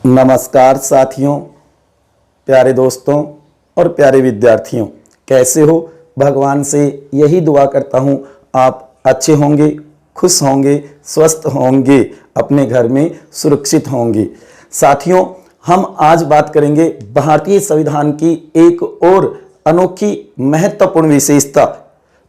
नमस्कार साथियों, प्यारे दोस्तों और प्यारे विद्यार्थियों, कैसे हो। भगवान से यही दुआ करता हूँ आप अच्छे होंगे, खुश होंगे, स्वस्थ होंगे, अपने घर में सुरक्षित होंगे। साथियों, हम आज बात करेंगे भारतीय संविधान की एक और अनोखी महत्वपूर्ण विशेषता,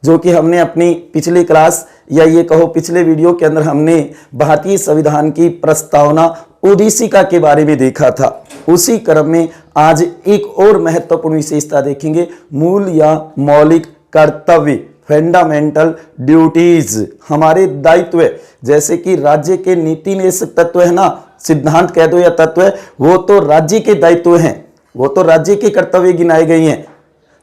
जो कि हमने अपनी पिछली क्लास या ये कहो पिछले वीडियो के अंदर हमने भारतीय संविधान की प्रस्तावना उद्देशिका के बारे में देखा था। उसी क्रम में आज एक और महत्वपूर्ण विशेषता देखेंगे, मूल या मौलिक कर्तव्य, फंडामेंटल ड्यूटीज, हमारे दायित्व। जैसे कि राज्य के नीति निदेशक तत्व है ना, सिद्धांत कह दो या तत्व, वो तो राज्य के दायित्व हैं, वो तो राज्य के कर्तव्य गिनाए गए हैं,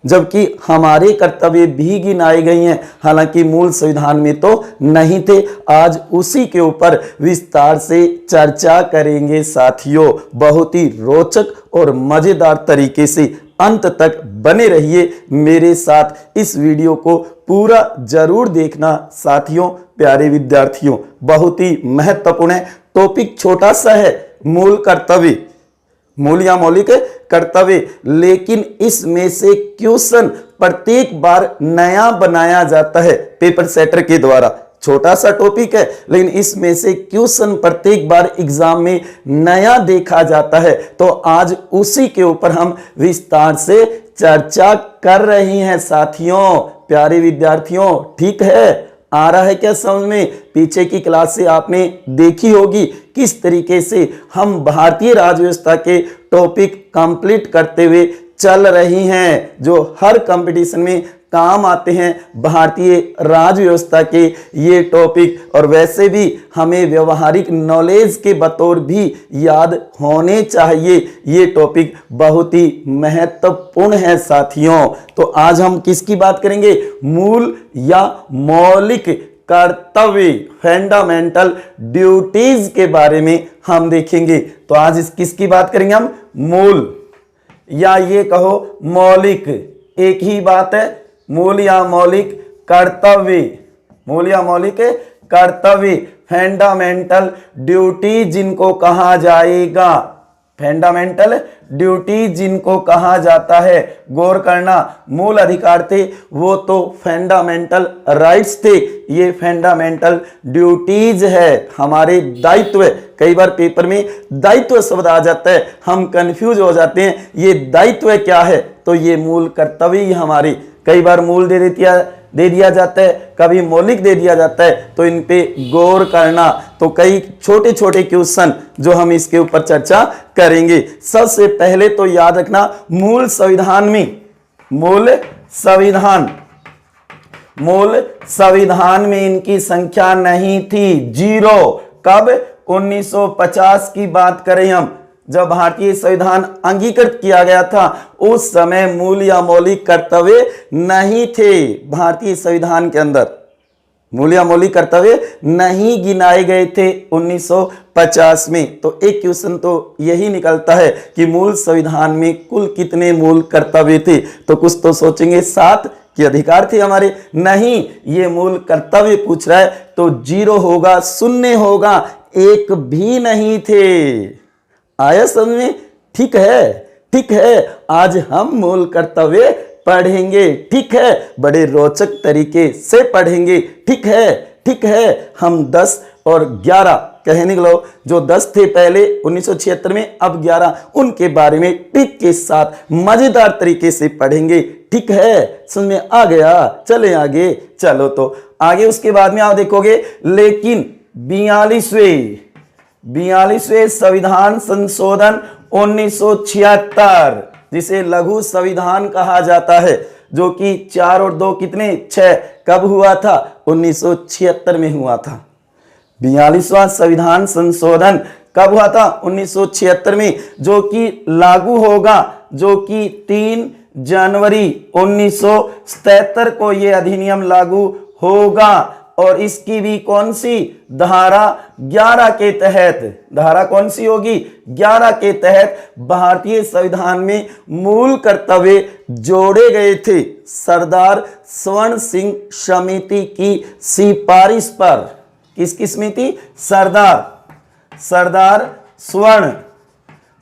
जबकि हमारे कर्तव्य भी गिनाए गए हैं। हालांकि मूल संविधान में तो नहीं थे। आज उसी के ऊपर विस्तार से चर्चा करेंगे साथियों, बहुत ही रोचक और मजेदार तरीके से। अंत तक बने रहिए मेरे साथ, इस वीडियो को पूरा जरूर देखना साथियों, प्यारे विद्यार्थियों। बहुत ही महत्वपूर्ण है, टॉपिक छोटा सा है, मूल कर्तव्य, मूल या मौलिक कर्तव्य, लेकिन इसमें से क्वेश्चन प्रत्येक बार नया बनाया जाता है पेपर सेटर के द्वारा। छोटा सा टॉपिक है, लेकिन इसमें से क्वेश्चन प्रत्येक बार एग्जाम में नया देखा जाता है। तो आज उसी के ऊपर हम विस्तार से चर्चा कर रही हैं साथियों, प्यारे विद्यार्थियों। ठीक है, आ रहा है क्या समझ में। पीछे की क्लास से आपने देखी होगी किस तरीके से हम भारतीय राज्य व्यवस्था के टॉपिक कंप्लीट करते हुए चल रही हैं, जो हर कंपटीशन में काम आते हैं भारतीय राज्य व्यवस्था के ये टॉपिक। और वैसे भी हमें व्यवहारिक नॉलेज के बतौर भी याद होने चाहिए, ये टॉपिक बहुत ही महत्वपूर्ण है साथियों। तो आज हम किसकी बात करेंगे, मूल या मौलिक कर्तव्य, फंडामेंटल ड्यूटीज के बारे में हम देखेंगे। तो आज इस किसकी बात करेंगे हम, मूल या ये कहो मौलिक, एक ही बात है, मूल या मौलिक कर्तव्य, मूल या मौलिक कर्तव्य, फंडामेंटल ड्यूटी जिनको कहा जाएगा, फंडामेंटल ड्यूटी जिनको कहा जाता है। गौर करना, मूल अधिकार थे वो तो फंडामेंटल राइट्स थे, ये फंडामेंटल ड्यूटीज है, हमारे दायित्व। कई बार पेपर में दायित्व शब्द आ जाता है, हम कंफ्यूज हो जाते हैं, ये दायित्व क्या है, तो ये मूल कर्तव्य ही हमारे। कई बार मूल दे दिया जाता है, कभी मौलिक दे दिया जाता है, तो इन पे गौर करना। तो कई छोटे छोटे क्वेश्चन जो हम इसके ऊपर चर्चा करेंगे। सबसे पहले तो याद रखना, मूल संविधान में, मूल संविधान में इनकी संख्या नहीं थी, 0। कब, 1950 की बात करें हम, जब भारतीय संविधान अंगीकृत किया गया था, उस समय मूल या मौलिक कर्तव्य नहीं थे भारतीय संविधान के अंदर, मूल या मौलिक कर्तव्य नहीं गिनाए गए थे 1950 में। तो एक क्वेश्चन तो यही निकलता है कि मूल संविधान में कुल कितने मूल कर्तव्य थे। तो कुछ तो सोचेंगे 7 के अधिकार थे हमारे, नहीं, ये मूल कर्तव्य पूछ रहा है तो 0 होगा, 0 होगा, एक भी नहीं थे। आया समझ में। ठीक है, ठीक है, आज हम मूल कर्तव्य पढ़ेंगे। ठीक है, बड़े रोचक तरीके से पढ़ेंगे। ठीक है, ठीक है, हम 10 और 11 कहने लो, जो 10 थे पहले 1976 में, अब 11, उनके बारे में ट्रिक के साथ मजेदार तरीके से पढ़ेंगे। ठीक है, समझ में आ गया। चले आगे, चलो तो आगे उसके बाद में आप देखोगे, लेकिन 42वें संविधान संशोधन 1976, जिसे लघु संविधान कहा जाता है, जो कि 4 और 2 कितने, 6, कब हुआ था, 1976 में हुआ था। 42वां संविधान संशोधन कब हुआ था, 1976 में, जो कि लागू होगा, जो कि 3 जनवरी 1977 को ये अधिनियम लागू होगा। और इसकी भी कौन सी, धारा 11 के तहत, धारा कौन सी होगी, 11 के तहत भारतीय संविधान में मूल कर्तव्य जोड़े गए थे सरदार स्वर्ण सिंह समिति की सिफारिश पर। किसकी समिति, सरदार स्वर्ण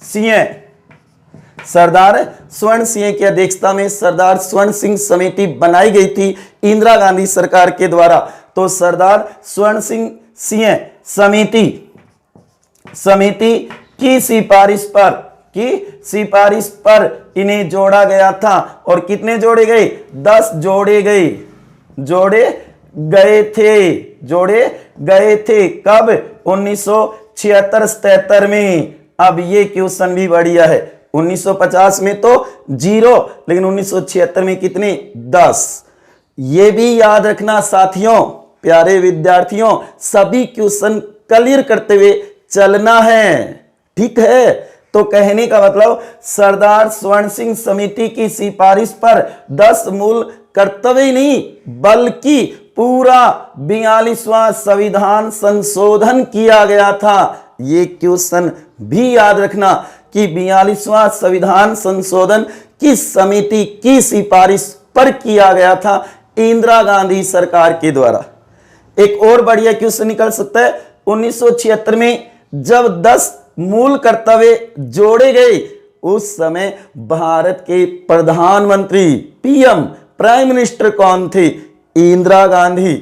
सिंह, सरदार स्वर्ण सिंह की अध्यक्षता में सरदार स्वर्ण सिंह समिति बनाई गई थी इंदिरा गांधी सरकार के द्वारा। तो सरदार स्वर्ण सिंह समिति की सिफारिश पर इन्हें जोड़ा गया था। और कितने जोड़े गए? 10 जोड़े गए थे। कब? 1976-77 में। अब ये क्वेश्चन भी बढ़िया है। 1950 में तो 0, लेकिन 1976 में कितने? 10। ये भी याद रखना साथियों, प्यारे विद्यार्थियों, सभी क्वेश्चन क्लियर करते हुए चलना है, ठीक है। तो कहने का मतलब सरदार स्वर्ण सिंह समिति की सिफारिश पर 10 मूल कर्तव्य नहीं बल्कि पूरा 42वां संविधान संशोधन किया गया था। ये क्वेश्चन भी याद रखना कि 42वां संविधान संशोधन किस समिति की सिफारिश पर किया गया था? इंदिरा गांधी सरकार के द्वारा। एक और बढ़िया क्वेश्चन निकल सकता है। 1976 में जब 10 मूल कर्तव्य जोड़े गए, उस समय भारत के प्रधानमंत्री पीएम प्राइम मिनिस्टर कौन थे? इंदिरा गांधी।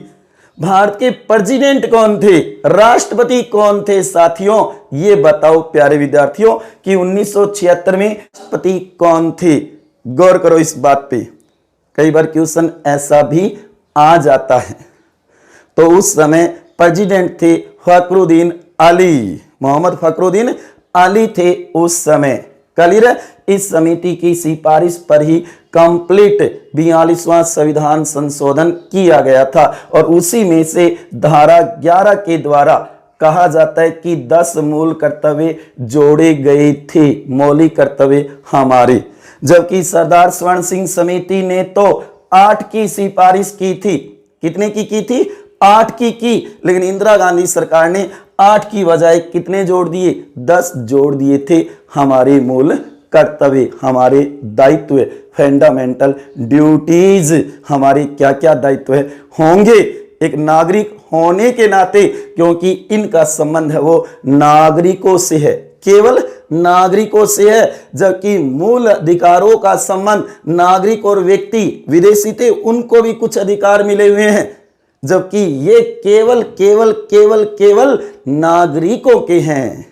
भारत के प्रेसिडेंट कौन थे? राष्ट्रपति कौन थे? साथियों ये बताओ प्यारे विद्यार्थियों कि 1976 में राष्ट्रपति कौन थे? गौर करो इस बात पे, कई बार क्वेश्चन ऐसा भी आ जाता है। तो उस समय प्रेसिडेंट थे फखरुद्दीन अली, मोहम्मद फखरुद्दीन अली थे उस समय। क्लियर है? इस समिति की सिफारिश पर ही कंप्लीट 42वां संविधान संशोधन किया गया था। और उसी में से धारा 11 के द्वारा कहा जाता है कि 10 मूल कर्तव्य जोड़े गए थे, मौलिक कर्तव्य हमारे। जबकि सरदार स्वर्ण सिंह समिति ने तो 8 की सिफारिश की थी। कितने की थी? 8 की। लेकिन इंदिरा गांधी सरकार ने 8 की बजाय कितने जोड़ दिए? 10 जोड़ दिए थे। हमारे मूल कर्तव्य, हमारे दायित्व, फंडामेंटल ड्यूटीज, हमारे क्या क्या दायित्व होंगे एक नागरिक होने के नाते, क्योंकि इनका संबंध है वो नागरिकों से है, केवल नागरिकों से है। जबकि मूल अधिकारों का संबंध नागरिक और व्यक्ति विदेशी थे, उनको भी कुछ अधिकार मिले हुए हैं, जबकि ये केवल नागरिकों के हैं।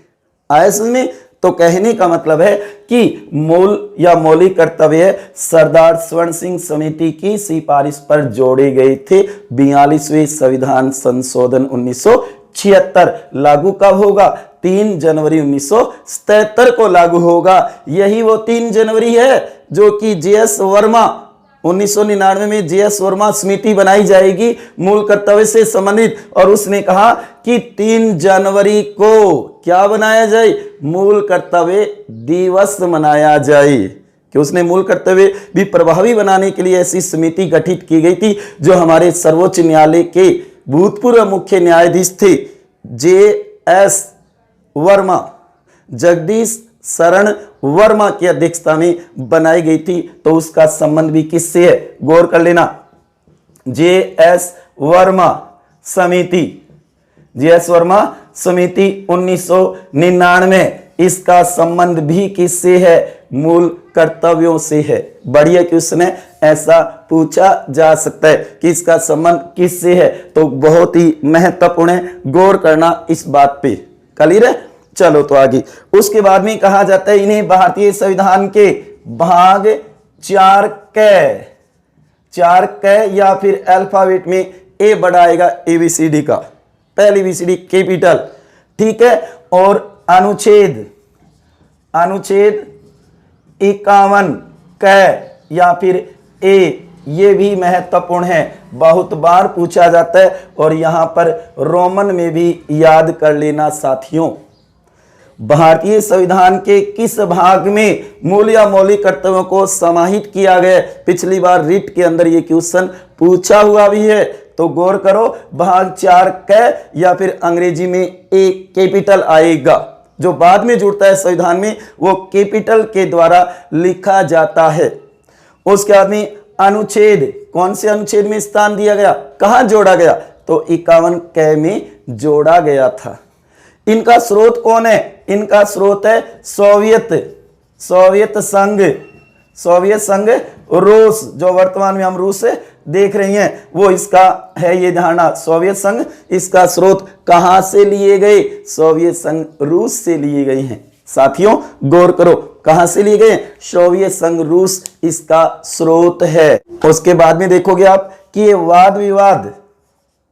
ऐसे में तो कहने का मतलब है कि मूल या मौलिक कर्तव्य सरदार स्वर्ण सिंह समिति की सिफारिश पर जोड़े गए थे। 42वें संविधान संशोधन 1976 लागू कब होगा? 3 जनवरी 1977 को लागू होगा। यही वो 3 जनवरी है जो कि JS वर्मा 1999 में JS वर्मा समिति बनाई जाएगी मूल कर्तव्य से संबंधित। और उसने कहा कि 3 जनवरी को क्या बनाया जाए? मूल कर्तव्य दिवस मनाया जाए। कि उसने मूल कर्तव्य भी प्रभावी बनाने के लिए ऐसी समिति गठित की गई थी, जो हमारे सर्वोच्च न्यायालय के भूतपूर्व मुख्य न्यायाधीश थे JS वर्मा, जगदीश शरण वर्मा की अध्यक्षता में बनाई गई थी। तो उसका संबंध भी किससे है? गौर कर लेना। JS वर्मा समिति, JS वर्मा समिति 1999, इसका संबंध भी किससे है? मूल कर्तव्यों से है। बढ़िया क्वेश्चन है, ऐसा पूछा जा सकता है कि इसका संबंध किससे है, तो बहुत ही महत्वपूर्ण है, गौर करना इस बात पे। क्लियर है? चलो तो आगे। उसके बाद में कहा जाता है इन्हें भारतीय संविधान के भाग 4 क या फिर अल्फाबेट में ए बढ़ाएगा ABCD का, पहली BCD कैपिटल, ठीक है। और अनुच्छेद 51 क या फिर ए, ये भी महत्वपूर्ण है, बहुत बार पूछा जाता है। और यहां पर रोमन में भी याद कर लेना साथियों। भारतीय संविधान के किस भाग में मूल या मौलिक कर्तव्यों को समाहित किया गया? पिछली बार रिट के अंदर ये क्वेश्चन पूछा हुआ भी है, तो गौर करो। भाग 4 क या फिर अंग्रेजी में ए कैपिटल आएगा, जो बाद में जुड़ता है संविधान में, वो कैपिटल के द्वारा लिखा जाता है। उसके बाद में अनुच्छेद, कौन से अनुच्छेद में स्थान दिया गया, कहां जोड़ा गया? तो 51 क में जोड़ा गया था। इनका स्रोत कौन है? इनका स्रोत है सोवियत संघ रूस, जो वर्तमान में हम रूस देख रही हैं वो इसका है ये धारणा, सोवियत संघ। इसका स्रोत कहां से लिए गए? सोवियत संघ रूस से लिए गए हैं। साथियों गौर करो, कहां से लिए गए? सोवियत संघ रूस इसका स्रोत है। उसके बाद में देखोगे आप कि ये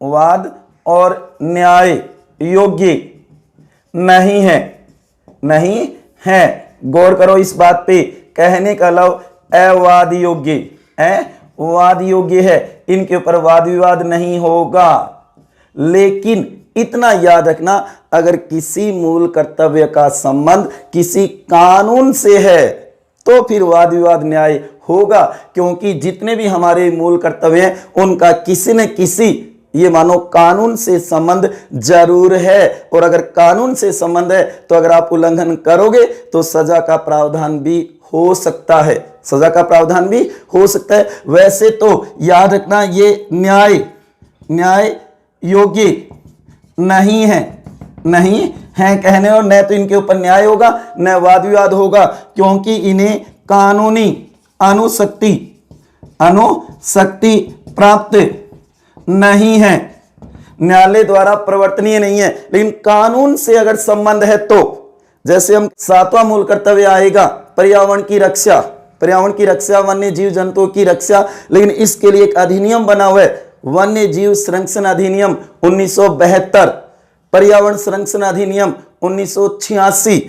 वाद और न्याय योग्य नहीं है। गौर करो इस बात पे, कहने का लव अवाद योग्य है, इनके ऊपर वाद विवाद नहीं होगा। लेकिन इतना याद रखना, अगर किसी मूल कर्तव्य का संबंध किसी कानून से है तो फिर वाद विवाद न्याय होगा, क्योंकि जितने भी हमारे मूल कर्तव्य हैं उनका किसी न किसी ये मानो कानून से संबंध जरूर है। और अगर कानून से संबंध है तो अगर आप उल्लंघन करोगे तो सजा का प्रावधान भी हो सकता है, वैसे तो याद रखना ये न्याय योग्य नहीं है कहने, और न तो इनके ऊपर न्याय होगा न वाद विवाद होगा, क्योंकि इन्हें कानूनी अनुशक्ति प्राप्त नहीं है, न्यायालय द्वारा प्रवर्तनीय नहीं है। लेकिन कानून से अगर संबंध है तो, जैसे हम 7वां मूल कर्तव्य आएगा पर्यावरण की रक्षा, वन्य जीव जंतुओं की रक्षा, लेकिन इसके लिए एक अधिनियम बना हुआ है, वन्य जीव संरक्षण अधिनियम 1972, पर्यावरण संरक्षण अधिनियम 1986,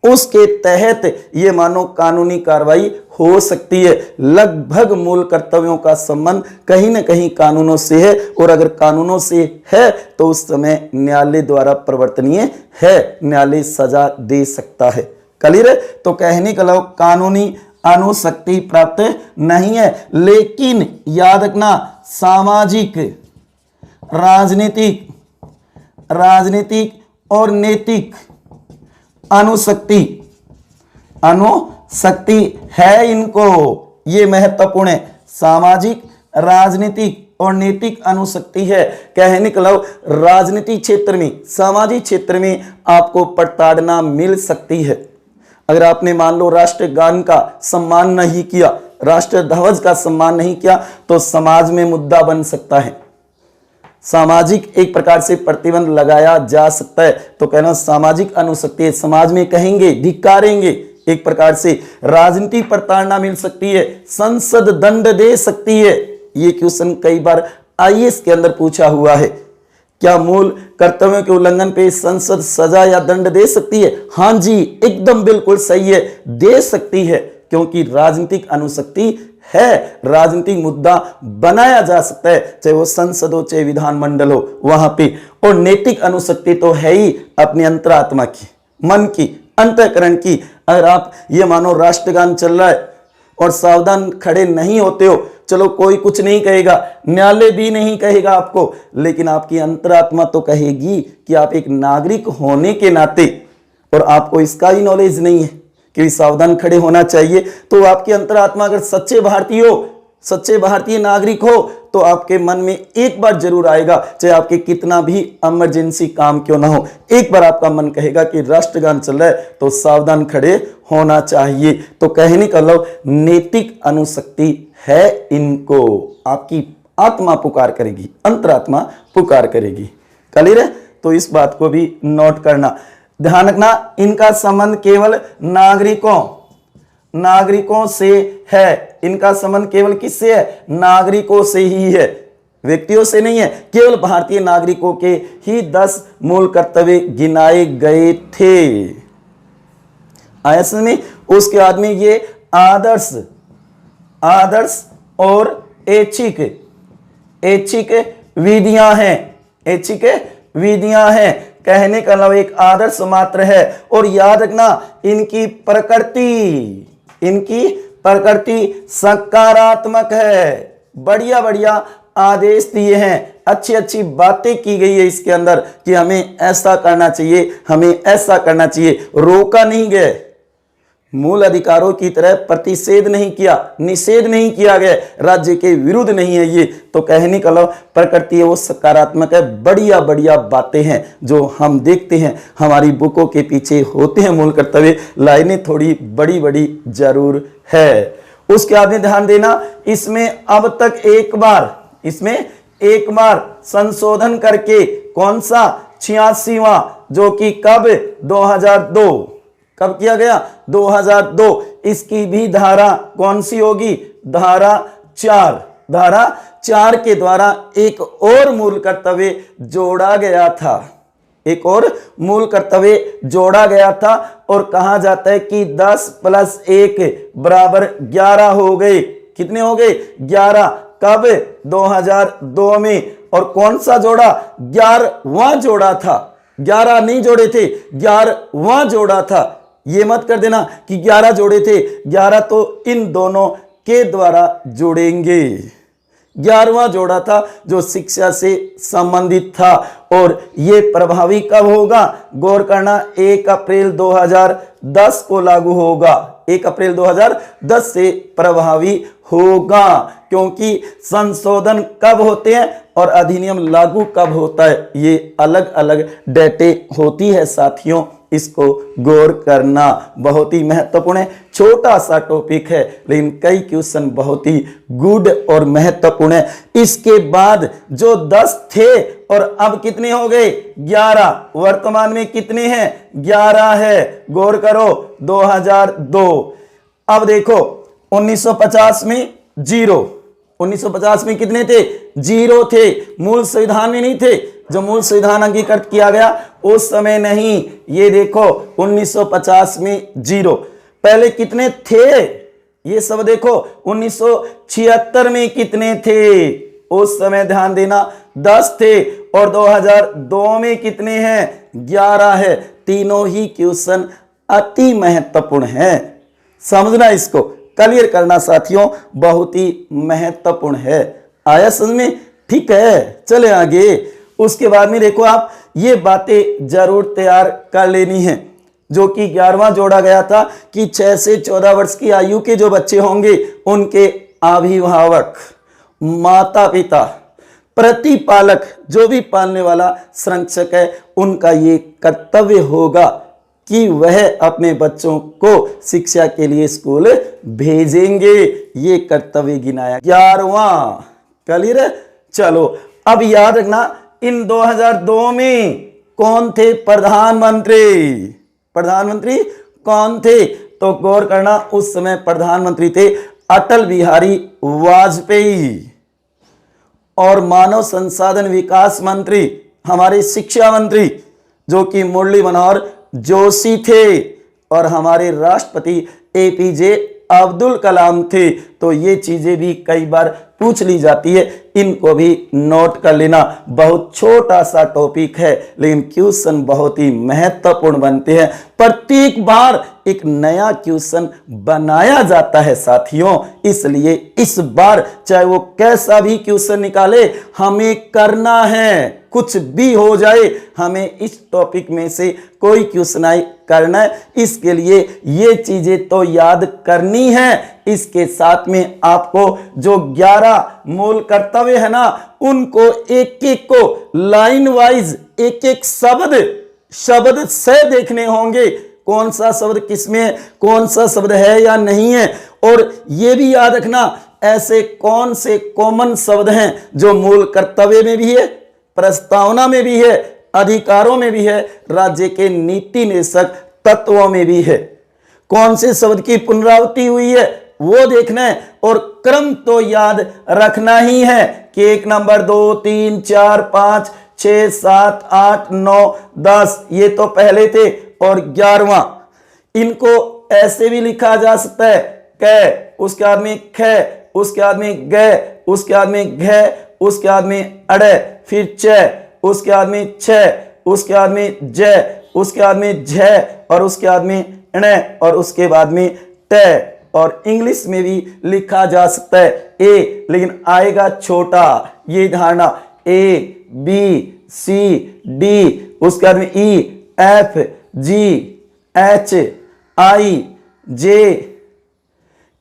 उसके तहत ये मानो कानूनी कार्रवाई हो सकती है। लगभग मूल कर्तव्यों का संबंध कहीं न कहीं कानूनों से है, और अगर कानूनों से है तो उस समय न्यायालय द्वारा प्रवर्तनीय है, न्यायालय सजा दे सकता है। क्लियर है? तो कहने का मतलब कानूनी अनुशक्ति प्राप्त नहीं है, लेकिन याद रखना सामाजिक, राजनीतिक और नैतिक अनुशक्ति है इनको। ये महत्वपूर्ण है, सामाजिक, राजनीतिक और नैतिक अनुशक्ति है। कहने का मतलब राजनीतिक क्षेत्र में, सामाजिक क्षेत्र में आपको प्रताड़ना मिल सकती है। अगर आपने मान लो राष्ट्रगान का सम्मान नहीं किया, राष्ट्र ध्वज का सम्मान नहीं किया, तो समाज में मुद्दा बन सकता है, सामाजिक एक प्रकार से प्रतिबंध लगाया जा सकता है। तो कहना सामाजिक अनुशक्ति, समाज में कहेंगे, धिक्कारेंगे, एक प्रकार से राजनीतिक प्रताड़ना मिल सकती है, संसद दंड दे सकती है। ये क्वेश्चन कई बार आईएएस के अंदर पूछा हुआ है, क्या मूल कर्तव्यों के उल्लंघन पे संसद सजा या दंड दे सकती है? हाँ जी, एकदम बिल्कुल सही है, दे सकती है, क्योंकि राजनीतिक अनुशक्ति है, राजनीतिक मुद्दा बनाया जा सकता है, चाहे वो संसद हो चाहे विधानमंडल हो वहां पे। और नैतिक अनुशक्ति तो है ही अपनी अंतरात्मा की, मन की, अंतःकरण की। अगर आप ये मानो राष्ट्रगान चल रहा है और सावधान खड़े नहीं होते हो, चलो कोई कुछ नहीं कहेगा, न्यायालय भी नहीं कहेगा आपको, लेकिन आपकी अंतरात्मा तो कहेगी कि आप एक नागरिक होने के नाते, और आपको इसका ही नॉलेज नहीं है कि सावधान खड़े होना चाहिए, तो आपकी अंतरात्मा अगर सच्चे भारतीय नागरिक हो तो आपके मन में एक बार जरूर आएगा, चाहे आपके कितना भी इमरजेंसी काम क्यों ना हो, एक बार आपका मन कहेगा कि राष्ट्रगान चल रहा है तो सावधान खड़े होना चाहिए। तो कहने का मतलब नैतिक अनुशक्ति है इनको, आपकी आत्मा पुकार करेगी, अंतरात्मा पुकार करेगी। क्लियर है? तो इस बात को भी नोट करना, ध्यान रखना, इनका संबंध केवल नागरिकों से है। इनका संबंध केवल किससे है? नागरिकों से ही है, व्यक्तियों से नहीं है। केवल भारतीय नागरिकों के ही 10 मूल कर्तव्य गिनाए गए थे आयस में। उसके बाद में ये आदर्श और ऐच्छिक विधियां हैं। कहने का मतलब एक आदर्श मात्र है, और याद रखना इनकी प्रकृति सकारात्मक है। बढ़िया आदेश दिए हैं, अच्छी बातें की गई है इसके अंदर कि हमें ऐसा करना चाहिए, हमें ऐसा करना चाहिए। रोका नहीं गया, मूल अधिकारों की तरह प्रतिषेध नहीं किया, निषेध नहीं किया गया, राज्य के विरुद्ध नहीं है ये। तो कहने का प्रकृति है वो सकारात्मक है। बढ़िया बढ़िया बातें हैं जो हम देखते हैं हमारी बुकों के पीछे होते हैं मूल कर्तव्य, लाइनें थोड़ी बड़ी बड़ी जरूर है। उसके बाद में ध्यान देना, इसमें अब तक एक बार संशोधन करके कौन सा 86वां, जो कि कब 2002, कब किया गया 2002। इसकी भी धारा कौन सी होगी, धारा 4, धारा 4 के द्वारा एक और मूल कर्तव्य जोड़ा गया था, एक और मूल कर्तव्य जोड़ा गया था। और कहा जाता है कि 10 + 1 = 11 हो गए। कितने हो गए, 11। कब, 2002 में। और कौन सा जोड़ा, 11वां जोड़ा था, 11 नहीं जोड़े थे, 11वां जोड़ा था। ये मत कर देना कि 11 जोड़े थे, 11 तो इन दोनों के द्वारा जोड़ेंगे। 11वां जोड़ा था जो शिक्षा से संबंधित था। और ये प्रभावी कब होगा, गौर करना, 1 अप्रैल 2010 को लागू होगा, 1 अप्रैल 2010 से प्रभावी होगा। क्योंकि संशोधन कब होते हैं और अधिनियम लागू कब होता है, ये अलग अलग डेटे होती है साथियों, इसको गौर करना बहुत ही महत्वपूर्ण है। छोटा सा टॉपिक है लेकिन कई क्वेश्चन बहुत ही गुड और महत्वपूर्ण है। इसके बाद जो 10 थे और अब कितने हो गए, 11, वर्तमान में कितने हैं, 11 है। गौर करो 2002। अब देखो 1950 में 0, 1950 में कितने थे, 0 थे, मूल संविधान में नहीं थे। जो मूल संविधान अंगीकृत किया गया उस समय नहीं, ये देखो 1950 में 0। पहले कितने थे, ये सब देखो 1976 में कितने थे, उस समय ध्यान देना 10 थे। और 2002 में कितने हैं, 11 है। तीनों ही क्वेश्चन अति महत्वपूर्ण है, समझना, इसको क्लियर करना साथियों, बहुत ही महत्वपूर्ण है। आया समझ में, ठीक है, चले आगे। उसके बाद में देखो आप ये बातें जरूर तैयार कर लेनी है, जो कि 11वां जोड़ा गया था कि 6 से 14 वर्ष की आयु के जो बच्चे होंगे उनके अभिभावक, माता पिता, प्रतिपालक, जो भी पालने वाला संरक्षक है, उनका ये कर्तव्य होगा कि वह अपने बच्चों को शिक्षा के लिए स्कूल भेजेंगे। ये कर्तव्य गिनाया 11वां, क्लियर है। चलो अब याद रखना, इन 2002 में कौन थे प्रधानमंत्री, प्रधानमंत्री कौन थे, तो गौर करना, उस समय प्रधानमंत्री थे अटल बिहारी वाजपेयी। और मानव संसाधन विकास मंत्री, हमारे शिक्षा मंत्री, जो कि मुरली मनोहर जोशी थे। और हमारे राष्ट्रपति APJ अब्दुल कलाम थे। तो ये चीजें भी कई बार पूछ ली जाती है, इनको भी नोट कर लेना। बहुत छोटा सा टॉपिक है लेकिन क्वेश्चन बहुत ही महत्वपूर्ण बनते हैं। प्रत्येक बार एक नया क्वेश्चन बनाया जाता है साथियों, इसलिए इस बार चाहे वो कैसा भी क्वेश्चन निकाले, हमें करना है, कुछ भी हो जाए, हमें इस टॉपिक में से कोई क्वेश्चन आए करना है। इसके लिए ये चीजें तो याद करनी है। इसके साथ में आपको जो 11 मूल कर्तव्य है ना, उनको एक एक को लाइन वाइज, एक एक शब्द से देखने होंगे, कौन सा शब्द किसमें, कौन सा शब्द है या नहीं है। और ये भी याद रखना, ऐसे कौन से कॉमन शब्द हैं जो मूल कर्तव्य में भी है, प्रस्तावना में भी है, अधिकारों में भी है, राज्य के नीति निर्देशक तत्वों में भी है। कौन से शब्द की पुनरावृत्ति हुई है वो देखना है। और क्रम तो याद रखना ही है कि 1 नंबर 2 3 4 5 6 7 8 9 10 ये तो पहले थे। और 11वां, इनको ऐसे भी लिखा जा सकता है, क, उसके बाद में ख, उसके बाद में ग, उसके बाद में घ, उसके बाद में अड़, फिर च, उसके बाद में छ, उसके बाद में ज, उसके बाद में झ, और उसके बाद में ण, और उसके बाद में ट। और इंग्लिश में भी लिखा जा सकता है ए, लेकिन आएगा छोटा, ये धारणा A B C D, उसके बाद में E F G H I जे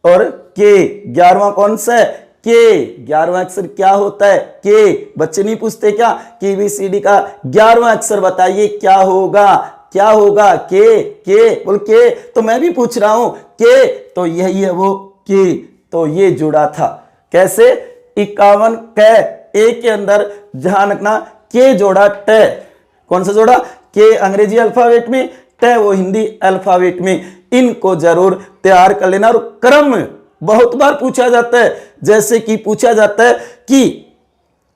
और के। 11वां कौन सा है? के। 11वां अक्षर क्या होता है? के। बच्चे नहीं पूछते क्या कि ABCD का 11वां अक्षर बताइए क्या होगा? क्या होगा? के बोल के। तो मैं भी पूछ रहा हूं के, तो यही है वो के। तो ये जुड़ा था कैसे? 51 क ए के अंदर ध्यान रखना के जोड़ा ट। कौन सा जोड़ा? के अंग्रेजी अल्फाबेट में, ट वो हिंदी अल्फाबेट में। इनको जरूर तैयार कर लेना। और क्रम बहुत बार पूछा जाता है, जैसे कि पूछा जाता है कि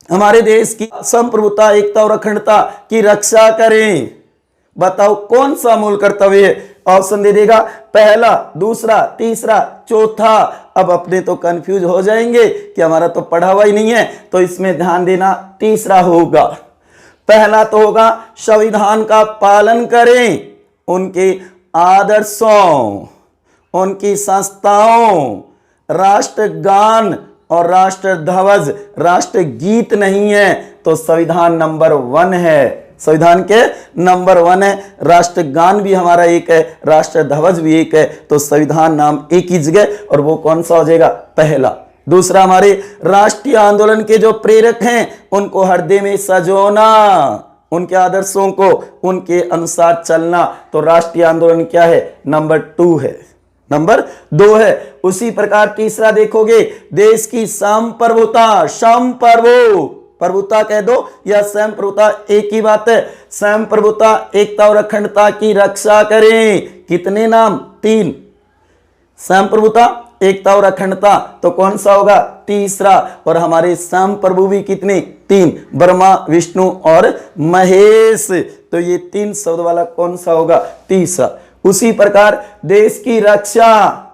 हमारे देश की संप्रभुता, एकता और अखंडता की रक्षा करें। बताओ कौन सा मूल कर्तव्य है? ऑप्शन दे देगा, पहला, दूसरा, तीसरा, चौथा। अब अपने तो कंफ्यूज हो जाएंगे कि हमारा तो पढ़ा हुआ ही नहीं है, तो इसमें ध्यान देना तीसरा होगा। पहला तो होगा संविधान का पालन करें, उनके आदर्शों, उनकी संस्थाओं, राष्ट्रगान और राष्ट्र ध्वज, राष्ट्र गीत नहीं है तो संविधान नंबर 1 है। संविधान के नंबर 1 है। राष्ट्रगान भी हमारा एक है, राष्ट्र ध्वज भी एक है, तो संविधान नाम एक ही जगह, और वो कौन सा हो जाएगा? पहला। दूसरा, हमारे राष्ट्रीय आंदोलन के जो प्रेरक हैं उनको हृदय में सजोना, उनके आदर्शों को, उनके अनुसार चलना, तो राष्ट्रीय आंदोलन क्या है? नंबर 2 है, नंबर 2 है। उसी प्रकार तीसरा देखोगे, देश की संप्रभुता, संप्रभु, प्रभुता कह दो या संप्रभुता एक ही बात है। संप्रभुता, एकता और अखंडता की रक्षा करें। कितने नाम? 3। संप्रभुता, एकता और अखंडता, तो कौन सा होगा? तीसरा। और हमारे संप्रभु भी कितने? 3, ब्रह्मा, विष्णु और महेश, तो ये 3 शब्द वाला कौन सा होगा? तीसरा। उसी प्रकार देश की रक्षा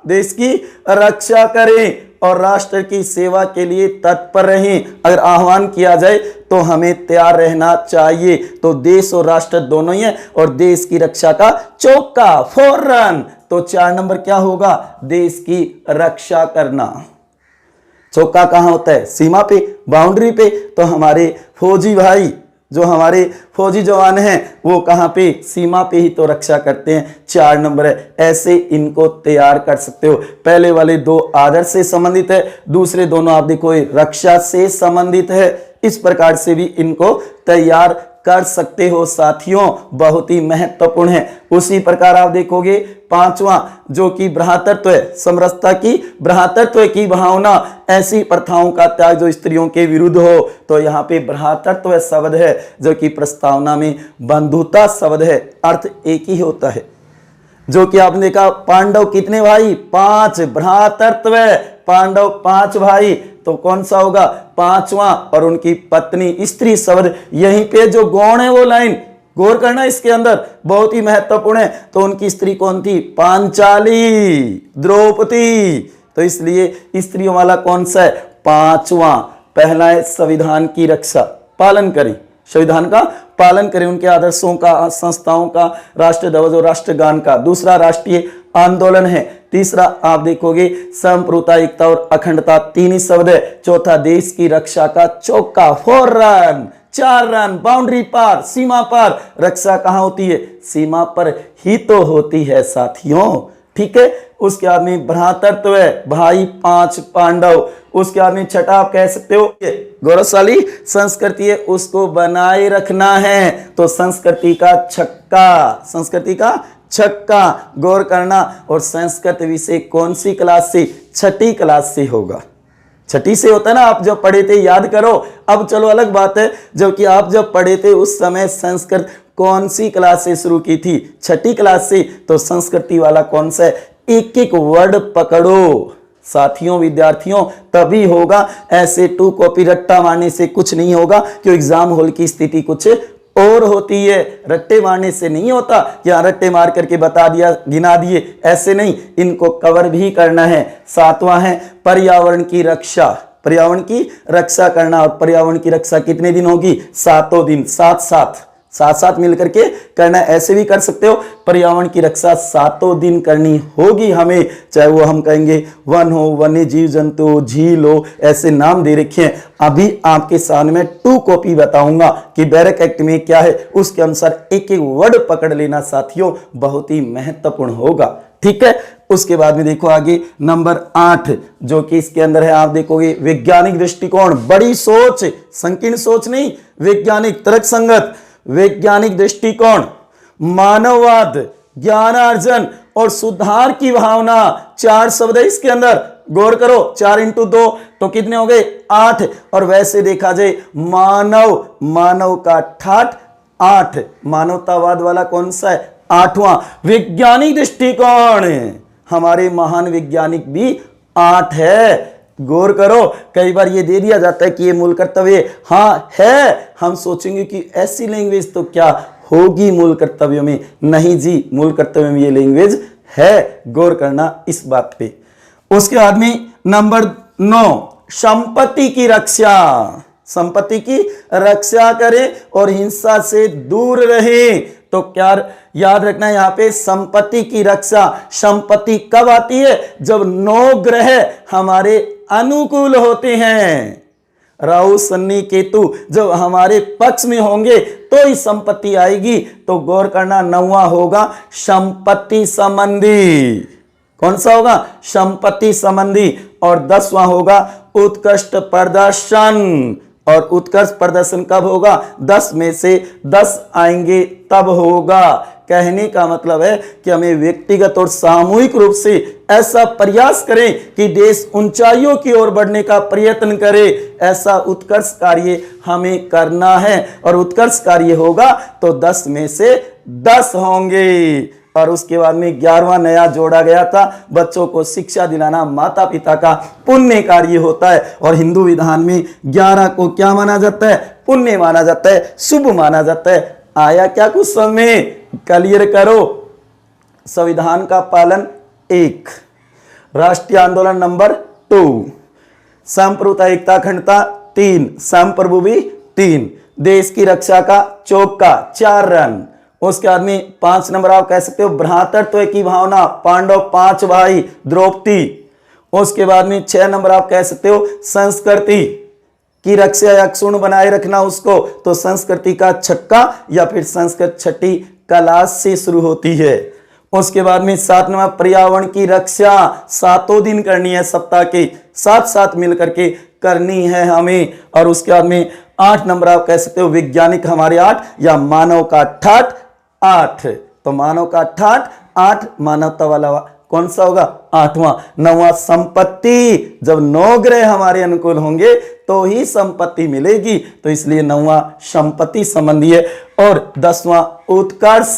करें और राष्ट्र की सेवा के लिए तत्पर रहें। अगर आह्वान किया जाए तो हमें तैयार रहना चाहिए। तो देश और राष्ट्र दोनों ही है, और देश की रक्षा का चौका, फौरन। तो 4 नंबर क्या होगा? देश की रक्षा करना। चौका कहां होता है? सीमा पे, बाउंड्री पे। तो हमारे फौजी भाई, जो हमारे फौजी जवान हैं, वो कहां पे? सीमा पे ही तो रक्षा करते हैं। 4 नंबर है। ऐसे इनको तैयार कर सकते हो। पहले वाले 2 आदर्श से संबंधित है, दूसरे दोनों आप देखो रक्षा से संबंधित है। इस प्रकार से भी इनको तैयार कर सकते हो साथियों, बहुत ही महत्वपूर्ण है। उसी प्रकार आप देखोगे 5वां, जो कि भ्रातृत्व है, समरसता की, भ्रातृत्व की भावना, ऐसी प्रथाओं का त्याग जो स्त्रियों के विरुद्ध हो। तो यहाँ पे भ्रातृत्व शब्द है, जो कि प्रस्तावना में बंधुता शब्द है, अर्थ एक ही होता है। जो कि आपने देखा, पांडव कितने भाई? 5, भ्रातृत्व, पांडव 5 भाई, तो कौन सा होगा? 5वां। और उनकी पत्नी, स्त्री शब्द, यहीं पे जो गौण है वो लाइन गौर करना, इसके अंदर बहुत ही महत्वपूर्ण है। तो उनकी स्त्री कौन थी? पांचाली, द्रौपदी। तो इसलिए स्त्रियों वाला कौन सा है? 5वां। पहला है संविधान की रक्षा, पालन करें, संविधान का पालन करें, उनके आदर्शों का, संस्थाओं का, राष्ट्र ध्वज और राष्ट्रगान का। दूसरा राष्ट्रीय आंदोलन है। तीसरा आप देखोगे संप्रभुता, एकता और अखंडता, 3 ही शब्द है। चौथा देश की रक्षा का चौका, फौरन। 4 रन, बाउंड्री पार, सीमा पार। रक्षा कहां होती है? सीमा पर ही तो होती है साथियों, ठीक है। उसके बाद में भ्रातृत्व है, भाई 5 पांडव। उसके बाद में छठा आप कह सकते हो गौरवशाली संस्कृति है, उसको बनाए रखना है। तो संस्कृति का छक्का, संस्कृति का छक्का गौर करना। और संस्कृत विषय कौन सी क्लास से? 6ठी क्लास से होगा। 6ठी से होता है ना, आप जब पढ़े थे याद करो। अब चलो अलग बात है, जबकि आप जब पढ़े थे उस समय संस्कृत कौन सी क्लास से शुरू की थी? 6ठी क्लास से। तो संस्कृति वाला कौन सा है? एक एक वर्ड पकड़ो साथियों, विद्यार्थियों, तभी होगा। ऐसे 2 कॉपी रट्टा मारने से कुछ नहीं होगा, क्यों एग्जाम हॉल की स्थिति कुछ और होती है। रट्टे मारने से नहीं होता कि रट्टे मार करके बता दिया, गिना दिए, ऐसे नहीं, इनको कवर भी करना है। 7वां है पर्यावरण की रक्षा, पर्यावरण की रक्षा करना। और पर्यावरण की रक्षा कितने दिन होगी? 7 दिन, साथ साथ मिलकर के करना। ऐसे भी कर सकते हो, पर्यावरण की रक्षा 7 दिन करनी होगी हमें, चाहे वो हम कहेंगे वन हो, वन्य जीव जंतु, झील हो, ऐसे नाम दे रखे हैं। अभी आपके सामने में 2 कॉपी बताऊंगा कि बैरक एक्ट में क्या है, उसके अनुसार एक एक वर्ड पकड़ लेना साथियों, बहुत ही महत्वपूर्ण होगा, ठीक है। उसके बाद में देखो आगे नंबर 8 जो कि इसके अंदर है, आप देखोगे वैज्ञानिक दृष्टिकोण, बड़ी सोच, संकीर्ण सोच नहीं, वैज्ञानिक तर्कसंगत वैज्ञानिक दृष्टिकोण, मानववाद, ज्ञानार्जन और सुधार की भावना। 4 शब्द है इसके अंदर, गौर करो। 4 × 2 तो कितने हो गए 8। और वैसे देखा जाए मानव का ठाठ 8, मानवतावाद वाला कौन सा है 8वां। वैज्ञानिक दृष्टिकोण, हमारे महान वैज्ञानिक भी 8 है। गौर करो, कई बार ये दे दिया जाता है कि ये मूल कर्तव्य, हाँ है, हम सोचेंगे कि ऐसी लैंग्वेज तो क्या होगी मूल कर्तव्यों में, नहीं जी, मूल कर्तव्य में ये लैंग्वेज है। गौर करना इस बात पे। उसके बाद में नंबर 9 संपत्ति की रक्षा, संपत्ति की रक्षा करें और हिंसा से दूर रहे। तो क्या याद रखना है यहाँ पे, संपत्ति की रक्षा। संपत्ति कब आती है, जब 9 ग्रह हमारे अनुकूल होते हैं। राहु शनि केतु जब हमारे पक्ष में होंगे तो ही संपत्ति आएगी। तो गौर करना, 9वां होगा संपत्ति संबंधी। कौन सा होगा, संपत्ति संबंधी। और 10वां होगा उत्कृष्ट प्रदर्शन। और उत्कृष्ट प्रदर्शन कब होगा, 10 में से 10 आएंगे तब होगा। कहने का मतलब है कि हमें व्यक्तिगत और सामूहिक रूप से ऐसा प्रयास करें कि देश ऊंचाइयों की ओर बढ़ने का प्रयत्न करे। ऐसा उत्कर्ष कार्य हमें करना है और उत्कर्ष कार्य होगा तो 10 में से 10 होंगे। और उसके बाद में 11वां नया जोड़ा गया था, बच्चों को शिक्षा दिलाना माता पिता का पुण्य कार्य होता है। और हिंदू विधान में 11 को क्या माना जाता है, पुण्य माना जाता है, शुभ माना जाता है। आया क्या कुछ समय, क्लियर करो। संविधान का पालन 1, राष्ट्रीय आंदोलन नंबर 2, संप्रभुता एकता अखंडता 3, संप्रभुवी 3, देश की रक्षा का चौका 4 रन। उसके बाद में 5 नंबर आप कह सकते हो भ्रातृत्व की भावना, पांडव 5 भाई, द्रौपदी। उसके बाद में 6 नंबर आप कह सकते हो संस्कृति की रक्षा या क्षुण्ण बनाए रखना उसको, तो संस्कृति का छक्का या फिर संस्कृत छठी क्लास से शुरू होती है। उसके बाद में 7 नंबर पर्यावरण की रक्षा, 7 दिन करनी है, सप्ताह के 7 मिलकर के करनी है हमें। और उसके बाद में 8 नंबर आप कह सकते हो वैज्ञानिक हमारे 8 या मानव का ठाठ 8। तो मानव का ठाठ 8, मानवता वाला कौन सा होगा 8वां। 9वां संपत्ति, जब 9 ग्रह हमारे अनुकूल होंगे तो ही संपत्ति मिलेगी, तो इसलिए 9वां संपत्ति संबंधी है। और 10वां उत्कर्ष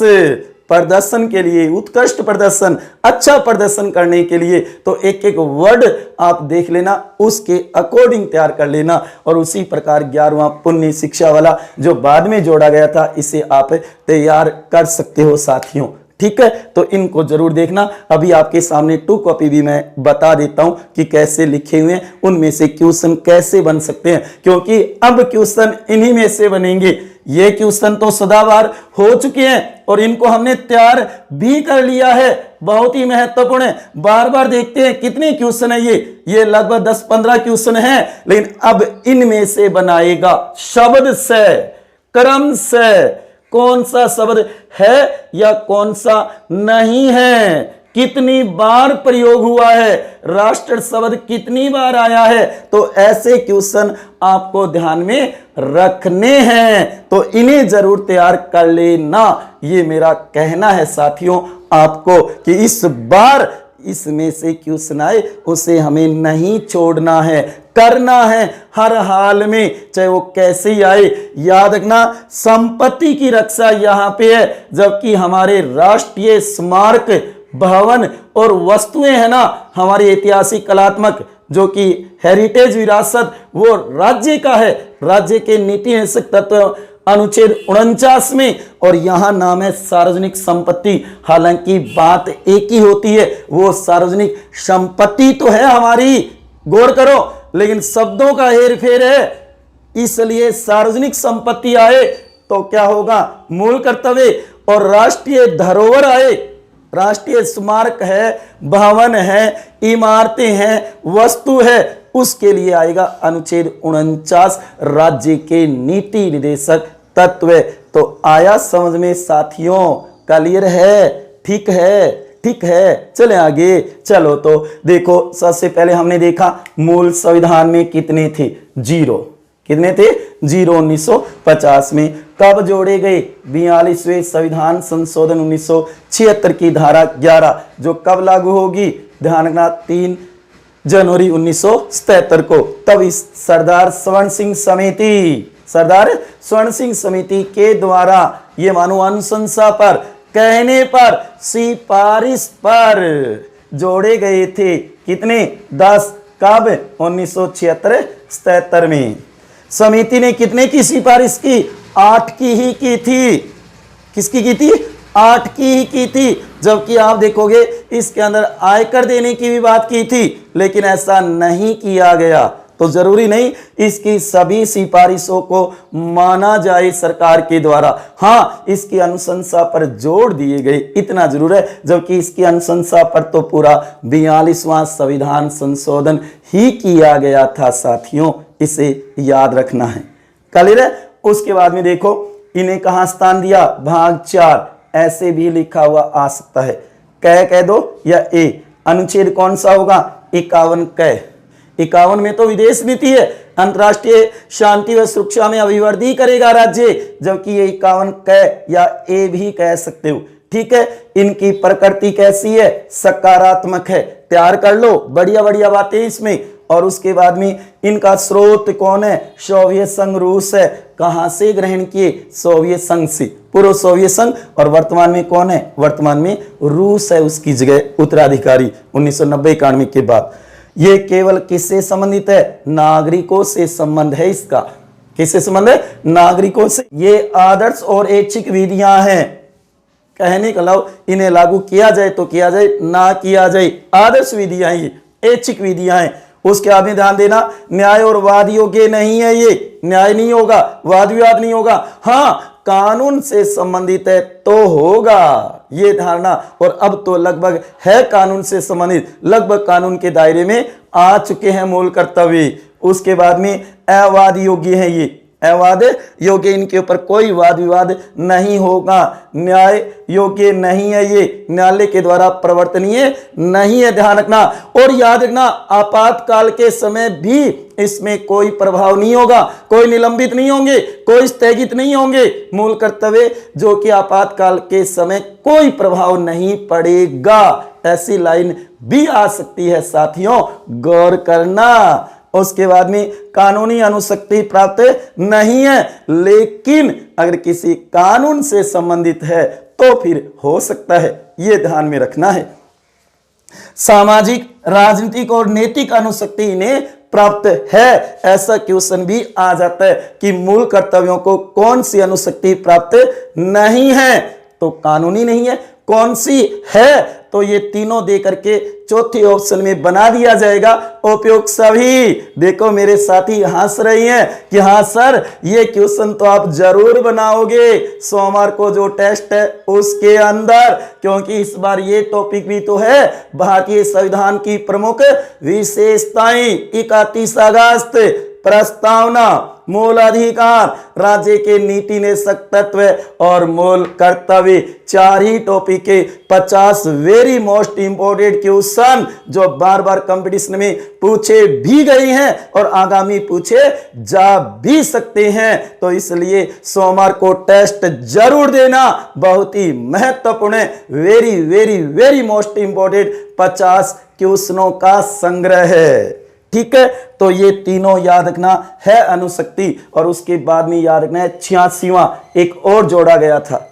प्रदर्शन के लिए, उत्कृष्ट प्रदर्शन, अच्छा प्रदर्शन करने के लिए तो एक एक वर्ड आप देख लेना, उसके अकॉर्डिंग तैयार कर लेना। और उसी प्रकार 11वां पुण्य शिक्षा वाला जो बाद में जोड़ा गया था, इसे आप तैयार कर सकते हो साथियों, ठीक है। तो इनको जरूर देखना। अभी आपके सामने 2 कॉपी भी मैं बता देता हूं कि कैसे लिखे हुए हैं, उनमें से क्वेश्चन कैसे बन सकते हैं, क्योंकि अब क्वेश्चन इन्हीं में से बनेंगे। ये क्वेश्चन तो सदाबहार हो चुके हैं और इनको हमने तैयार भी कर लिया है, बहुत ही महत्वपूर्ण है। बार बार देखते हैं कितने क्वेश्चन है ये लगभग 10-15 क्वेश्चन है, लेकिन अब इनमें से बनाएगा शब्द से, क्रम से, कौन सा शब्द है या कौन सा नहीं है, कितनी बार प्रयोग हुआ है, राष्ट्र शब्द कितनी बार आया है। तो ऐसे क्वेश्चन आपको ध्यान में रखने हैं, तो इन्हें जरूर तैयार कर लेना। ये मेरा कहना है साथियों आपको कि इस बार इसमें से क्वेश्चन आए उसे हमें नहीं छोड़ना है, करना है हर हाल में, चाहे वो कैसे ही आए। याद रखना संपत्ति की रक्षा यहां पे है, जबकि हमारे राष्ट्रीय स्मारक भवन और वस्तुएं है ना, हमारी ऐतिहासिक कलात्मक जो कि हेरिटेज विरासत, वो राज्य का है, राज्य के नीति निषेध तत्व अनुच्छेद 49 में, और यहां नाम है सार्वजनिक संपत्ति। हालांकि बात एक ही होती है, वो सार्वजनिक संपत्ति तो है हमारी, गौर करो, लेकिन शब्दों का हेरफेर है, इसलिए सार्वजनिक संपत्ति आए तो क्या होगा मूल कर्तव्य, और राष्ट्रीय धरोहर आए, राष्ट्रीय स्मारक है, भवन है, इमारतें हैं, वस्तु है, उसके लिए आएगा अनुच्छेद 49 राज्य के नीति निर्देशक तत्व। तो आया समझ में साथियों, क्लियर है, ठीक है, ठीक है, चले आगे। चलो तो देखो, सबसे पहले हमने देखा मूल संविधान में कितने थे, 0। कितने थे, 0 1950 में। कब जोड़े गए, 42वें संविधान संशोधन 1976 की धारा 11, जो कब लागू होगी, ध्यान रखना 3 जनवरी 1977 को। तब इस सरदार स्वर्ण सिंह समिति के द्वारा ये मानो अनुशंसा पर, कहने पर, सिफारिश पर जोड़े गए थे। कितने, 10। कब, 1976-77 में। समिति ने कितने की सिफारिश की, 8 की ही की थी। किसकी की थी, 8 की ही की थी। जबकि आप देखोगे इसके अंदर आयकर देने की भी बात की थी, लेकिन ऐसा नहीं किया गया। तो जरूरी नहीं इसकी सभी सिफारिशों को माना जाए सरकार के द्वारा। हाँ, इसकी अनुशंसा पर जोड़ दिए गए, इतना जरूर है। जबकि इसकी अनुशंसा पर तो पूरा 42वां संविधान संशोधन ही किया गया था साथियों, इसे याद रखना है। क्लियर है। उसके बाद में देखो, इन्हें कहां स्थान दिया, भाग 4। ऐसे भी लिखा हुआ आ सकता है, कह दो या ए। अनुच्छेद कौन सा होगा, 51 क। 51 में तो विदेश नीति है, अंतरराष्ट्रीय शांति व सुरक्षा में अभिवृद्धि करेगा राज्य। जबकि ये 51 क या ए भी कह सकते हो। ठीक है। इनकी प्रकृति कैसी है, सकारात्मक है। तैयार कर लो, बढ़िया बढ़िया बातें इसमें। और उसके बाद में इनका स्रोत कौन है, सोवियत संघ रूस है। कहां से ग्रहण किए, सोवियत संघ से, पूर्व सोवियत संघ। और वर्तमान में कौन है, वर्तमान में रूस है उसकी जगह उत्तराधिकारी 1990-91 के बाद। ये केवल किससे संबंधित है, नागरिकों से संबंध है इसका। किससे संबंध है, नागरिकों से। ये आदर्श और ऐच्छिक विधियां हैं, कहने का लाभ, इन्हें लागू किया जाए तो किया जाए, ना किया जाए। आदर्श विधियां ये, ऐच्छिक विधियां हैं। उसके बाद में ध्यान देना, न्याय और वाद योग्य नहीं है। ये न्याय नहीं होगा, वाद विवाद नहीं होगा। हाँ, कानून से संबंधित है तो होगा, ये धारणा। और अब तो लगभग है कानून से संबंधित, लगभग कानून के दायरे में आ चुके हैं मूल कर्तव्य। उसके बाद में अवाद योग्य है ये, अवाद योग्य, इनके ऊपर कोई वाद विवाद नहीं होगा। न्याय योग्य नहीं है ये, न्यायालय के द्वारा प्रवर्तनीय नहीं है, ध्यान रखना। और याद रखना, आपातकाल के समय भी इसमें कोई प्रभाव नहीं होगा, कोई निलंबित नहीं होंगे, कोई स्थगित नहीं होंगे मूल कर्तव्य, जो कि आपातकाल के समय कोई प्रभाव नहीं पड़ेगा। ऐसी लाइन भी आ सकती है साथियों, गौर करना। उसके बाद में कानूनी अनुशक्ति प्राप्त नहीं है, लेकिन अगर किसी कानून से संबंधित है तो फिर हो सकता है, यह ध्यान में रखना है। सामाजिक, राजनीतिक और नैतिक अनुशक्ति इन्हें प्राप्त है। ऐसा क्वेश्चन भी आ जाता है कि मूल कर्तव्यों को कौन सी अनुशक्ति प्राप्त नहीं है, तो कानूनी नहीं है। कौन सी है, तो ये तीनों दे करके चौथे ऑप्शन में बना दिया जाएगा उपयुक्त सभी। देखो मेरे साथी हंस रही हैं कि हाँ सर, ये क्वेश्चन तो आप जरूर बनाओगे सोमवार को जो टेस्ट है उसके अंदर, क्योंकि इस बार ये टॉपिक भी तो है भारतीय संविधान की प्रमुख विशेषताएं। 31 अगस्त प्रस्तावना, मूल अधिकार, राज्य के नीति निदेशक तत्व और मूल कर्तव्य, 4 ही टॉपिक के 50 वेरी मोस्ट इंपोर्टेंट क्वेश्चन जो बार बार कंपटीशन में पूछे भी गए हैं और आगामी पूछे जा भी सकते हैं। तो इसलिए सोमवार को टेस्ट जरूर देना, बहुत ही महत्वपूर्ण है। Very very very most important 50 क्वेश्चनों का संग्रह है। ठीक है, तो ये तीनों याद रखना है अनुशक्ति। और उसके बाद में याद रखना है 86वां एक और जोड़ा गया था,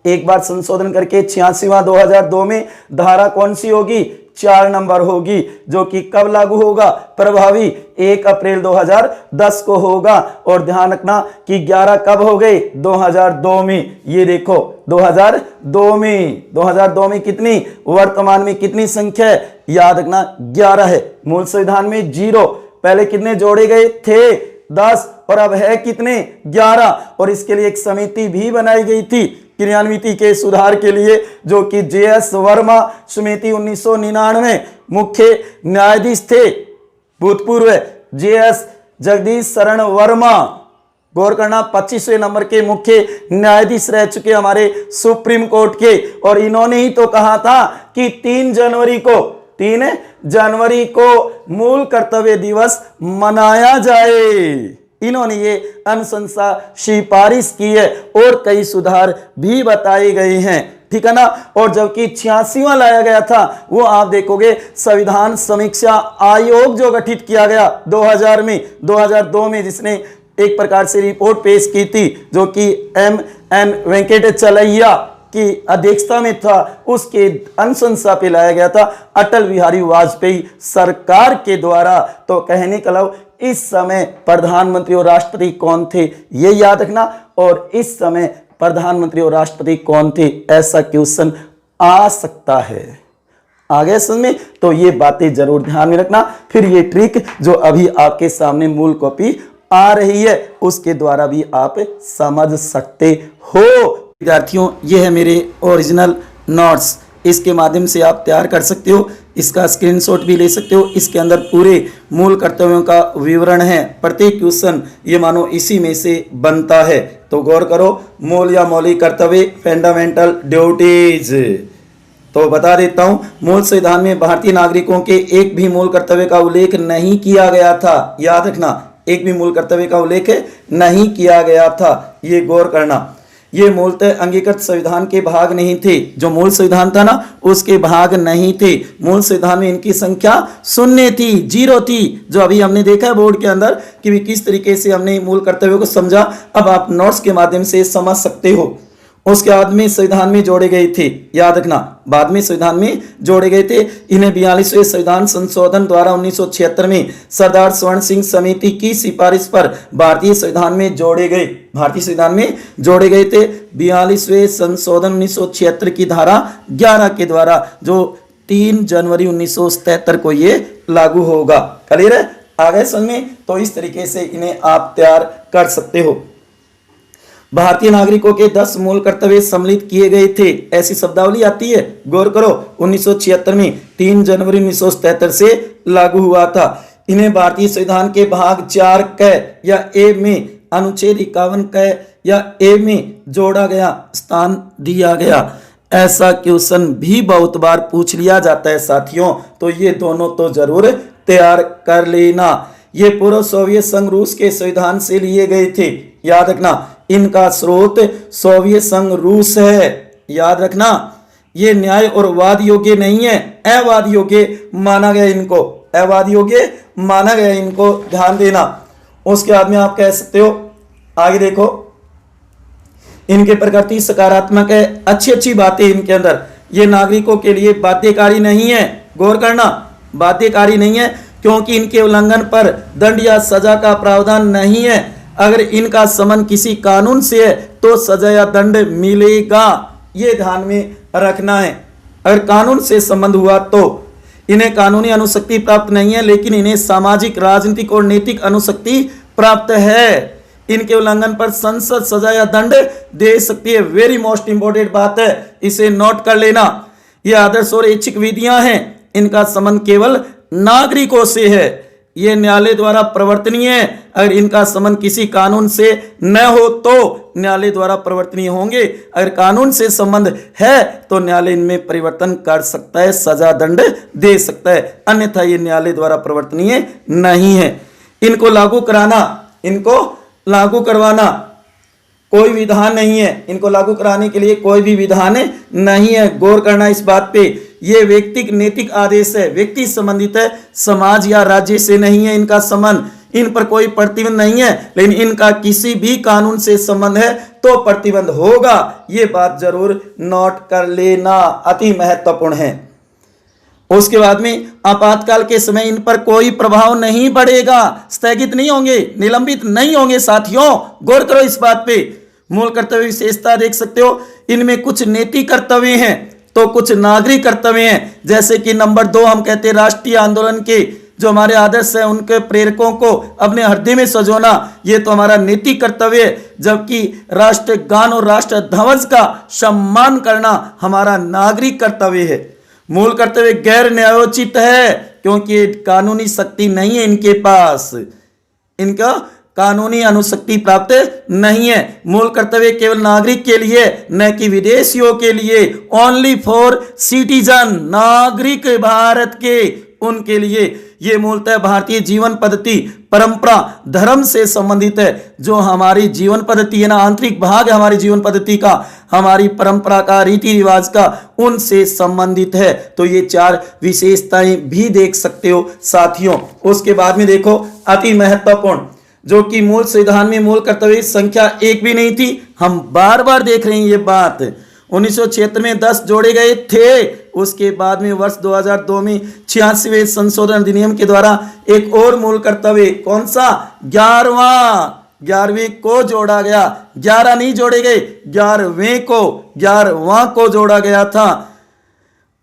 एक बार संशोधन करके 86वां 2002 में धारा कौन सी होगी, 4 नंबर होगी, जो कि कब लागू होगा, प्रभावी 1 अप्रैल 2010 को होगा। और ध्यान रखना कि 11 कब हो गए, 2002 में। ये देखो 2002 में कितनी, वर्तमान में कितनी संख्या है, याद रखना 11 है। मूल संविधान में 0, पहले कितने जोड़े गए थे, 10, और अब है कितने, 11। और इसके लिए एक समिति भी बनाई गई थी क्रियान्विति के सुधार के लिए, जो कि JS वर्मा समिति 1999 मुख्य न्यायाधीश थे भूतपूर्व JS जगदीश शरण वर्मा, गौर करना, 25वें नंबर के मुख्य न्यायाधीश रह चुके हमारे सुप्रीम कोर्ट के, और इन्होंने ही तो कहा था कि 3 जनवरी को मूल कर्तव्य दिवस मनाया जाए। इन्होंने ये अनुशंसा सिफारिश की है और कई सुधार भी बताए गए हैं, ठीक है ना। और जबकि 86वां लाया गया था, वो आप देखोगे संविधान समीक्षा आयोग जो गठित किया गया 2002 में, जिसने एक प्रकार से रिपोर्ट पेश की थी, जो कि M.N. वेंकटचलैया की अध्यक्षता में था, उसके अनुशंसा पे लाया गया था अटल बिहारी वाजपेयी सरकार के द्वारा। तो कहने का मतलब इस समय प्रधानमंत्री और राष्ट्रपति कौन थे, ये याद रखना। और इस समय प्रधानमंत्री और राष्ट्रपति कौन थे, ऐसा क्वेश्चन आ सकता है। आगे समझ में, तो ये बातें जरूर ध्यान में रखना। फिर ये ट्रिक जो अभी आपके सामने मूल कॉपी आ रही है, उसके द्वारा भी आप समझ सकते हो। विद्यार्थियों, ये है मेरे ओरिजिनल नोट्स, इसके माध्यम से आप तैयार कर सकते हो, इसका स्क्रीनशॉट भी ले सकते हो। इसके अंदर पूरे मूल कर्तव्यों का विवरण है, प्रत्येक क्वेश्चन ये मानो इसी में से बनता है। तो गौर करो, मूल या मौलिक कर्तव्य, फंडामेंटल ड्यूटीज। तो बता देता हूं, मूल संविधान में भारतीय नागरिकों के एक भी मूल कर्तव्य का उल्लेख नहीं किया गया था। याद रखना, एक भी मूल कर्तव्य का उल्लेख नहीं किया गया था, ये गौर करना। ये मूलतः अंगीकृत संविधान के भाग नहीं थे, जो मूल संविधान था ना, उसके भाग नहीं थे। मूल संविधान में इनकी संख्या 0 थी, 0 थी, जो अभी हमने देखा है बोर्ड के अंदर कि किस तरीके से हमने मूल कर्तव्यों को समझा। अब आप नोट्स के माध्यम से समझ सकते हो। उसके बाद में संविधान में जोड़े गए थे, याद रखना, बाद में संविधान में जोड़े गए थे। इन्हें 42वें संविधान संशोधन द्वारा 1976 में सरदार स्वर्ण सिंह समिति की सिफारिश पर भारतीय संविधान में जोड़े गए। भारतीय संविधान में जोड़े गए थे 42वें संशोधन 1976 की धारा 11 के द्वारा, जो 3 जनवरी 1977 को ये लागू होगा। क्लियर है? आगे समझ में, तो इस तरीके से इन्हें आप तैयार कर सकते हो। भारतीय नागरिकों के 10 मूल कर्तव्य सम्मिलित किए गए थे, ऐसी शब्दावली आती है। गौर करो, 1976 में 3 जनवरी 1977 से लागू हुआ था। इन्हें भारतीय संविधान के भाग 4 क या ए में अनुच्छेद 51 क या ए में जोड़ा गया, स्थान दिया गया। ऐसा क्वेश्चन भी बहुत बार पूछ लिया जाता है साथियों, तो ये दोनों तो जरूर तैयार कर लेना। ये पूर्व सोवियत संघ रूस के संविधान से लिए गए थे, याद रखना। इनका स्रोत सोवियत संघ रूस है, याद रखना। ये न्याय और वाद योग्य नहीं है, अवाद योग्य माना गया इनको, अवाद योग्य माना गया इनको, ध्यान देना। उसके बाद में आप कह सकते हो, आगे देखो, इनके प्रकृति सकारात्मक है, अच्छी अच्छी बातें इनके अंदर। ये नागरिकों के लिए बाध्यकारी नहीं है, गौर करना, बाध्यकारी नहीं है, क्योंकि इनके उल्लंघन पर दंड या सजा का प्रावधान नहीं है। अगर इनका संबंध किसी कानून से है तो सजा या दंड मिलेगा, ये ध्यान में रखना है। अगर कानून से संबंध हुआ तो इन्हें कानूनी अनुशक्ति प्राप्त नहीं है, लेकिन इन्हें सामाजिक, राजनीतिक और नैतिक अनुशक्ति प्राप्त है। इनके उल्लंघन पर संसद सजा या दंड दे सकती है। वेरी मोस्ट इंपोर्टेंट बात है, इसे नोट कर लेना। ये आदर्श और ऐच्छिक विधियां हैं, इनका संबंध केवल नागरिकों से है। ये न्यायालय द्वारा प्रवर्तनीय है। अगर इनका संबंध किसी कानून से न हो तो न्यायालय द्वारा प्रवर्तनीय होंगे। अगर कानून से संबंध है तो न्यायालय इनमें परिवर्तन कर सकता है, सजा दंड दे सकता है, अन्यथा ये न्यायालय द्वारा प्रवर्तनीय नहीं है। इनको लागू कराना, इनको लागू करवाना कोई विधान नहीं है, इनको लागू कराने के लिए कोई भी विधान नहीं है। गौर करना इस बात पे, ये व्यक्तिक नैतिक आदेश है, व्यक्ति संबंधित है, समाज या राज्य से नहीं है इनका संबंध। इन पर कोई प्रतिबंध नहीं है, लेकिन इनका किसी भी कानून से संबंध है तो प्रतिबंध होगा। ये बात जरूर नोट कर लेना, अति महत्वपूर्ण है। उसके बाद में आपातकाल के समय इन पर कोई प्रभाव नहीं पड़ेगा, स्थगित नहीं होंगे, निलंबित नहीं होंगे। साथियों गौर करो इस बात पे। मूल कर्तव्य विशेषता देख सकते हो, इनमें कुछ नैतिक कर्तव्य हैं तो कुछ नागरिक कर्तव्य हैं। जैसे कि नंबर 2 हम कहते हैं राष्ट्रीय आंदोलन के जो हमारे आदर्श है उनके प्रेरकों को अपने हृदय में सजोना, ये तो हमारा नैतिक कर्तव्य है। जबकि राष्ट्रगान और राष्ट्र ध्वज का सम्मान करना हमारा नागरिक कर्तव्य है। मूल कर्तव्य गैर न्यायोचित है क्योंकि कानूनी शक्ति नहीं है इनके पास, इनका कानूनी अनुशक्ति प्राप्त नहीं है। मूल कर्तव्य केवल नागरिक के लिए, न कि विदेशियों के लिए। ओनली फॉर सिटीजन, नागरिक भारत के, उनके लिए। ये मूलतः भारतीय जीवन पद्धति, परंपरा, धर्म से संबंधित है। जो हमारी जीवन पद्धति है ना, आंतरिक भाग है हमारी जीवन पद्धति का, हमारी परंपरा का, रीति रिवाज का, उनसे संबंधित है। तो ये 4 विशेषताएं भी देख सकते हो साथियों। उसके बाद में देखो अति महत्वपूर्ण, जो कि मूल संविधान में मूल कर्तव्य संख्या 1 भी नहीं थी। हम बार बार देख रहे हैं ये बात। 1976 में 10 जोड़े गए थे। उसके बाद में वर्ष 2002 में 86वें संशोधन अधिनियम के द्वारा एक और मूल कर्तव्य, कौन सा, 11वें को जोड़ा गया। 11 नहीं जोड़े गए, 11वां को जोड़ा गया था।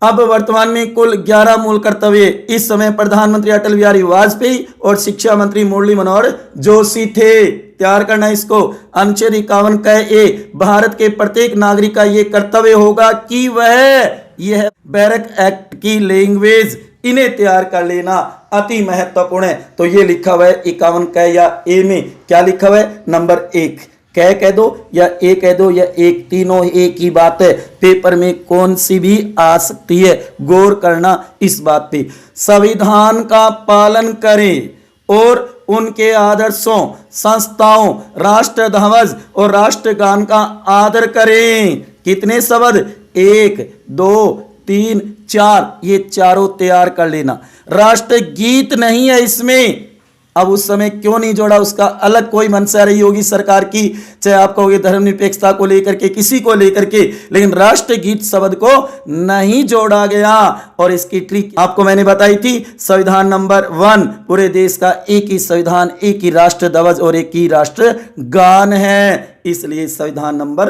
अब वर्तमान में कुल 11 मूल कर्तव्य। इस समय प्रधानमंत्री अटल बिहारी वाजपेयी और शिक्षा मंत्री मुरली मनोहर जोशी थे। तैयार करना इसको। अनुच्छेद 51 क ए, भारत के प्रत्येक नागरिक का यह कर्तव्य होगा कि वह, यह बैरक एक्ट की लैंग्वेज, इन्हें तैयार कर लेना अति महत्वपूर्ण है। तो ये लिखा हुआ है 51 क या ए में, क्या लिखा हुआ है, नंबर 1 कह दो या ए कह दो या एक, तीनों एक ही बात है। पेपर में कौन सी भी आ सकती है, गौर करना इस बात पे। संविधान का पालन करें और उनके आदर्शों, संस्थाओं, राष्ट्र ध्वज और राष्ट्रगान का आदर करें। कितने शब्द, 1 2 3 4, ये चारों तैयार कर लेना। राष्ट्र गीत नहीं है इसमें। अब उस समय क्यों नहीं जोड़ा, उसका अलग कोई मंशा रही होगी सरकार की, चाहे आप कहोगे धर्मनिरपेक्षता को लेकर के, किसी को लेकर के, लेकिन राष्ट्र गीत शब्द को नहीं जोड़ा गया। और इसकी ट्रिक आपको मैंने बताई थी। संविधान नंबर 1, पूरे देश का एक ही संविधान, एक ही राष्ट्र ध्वज और एक ही राष्ट्र गान है, इसलिए संविधान नंबर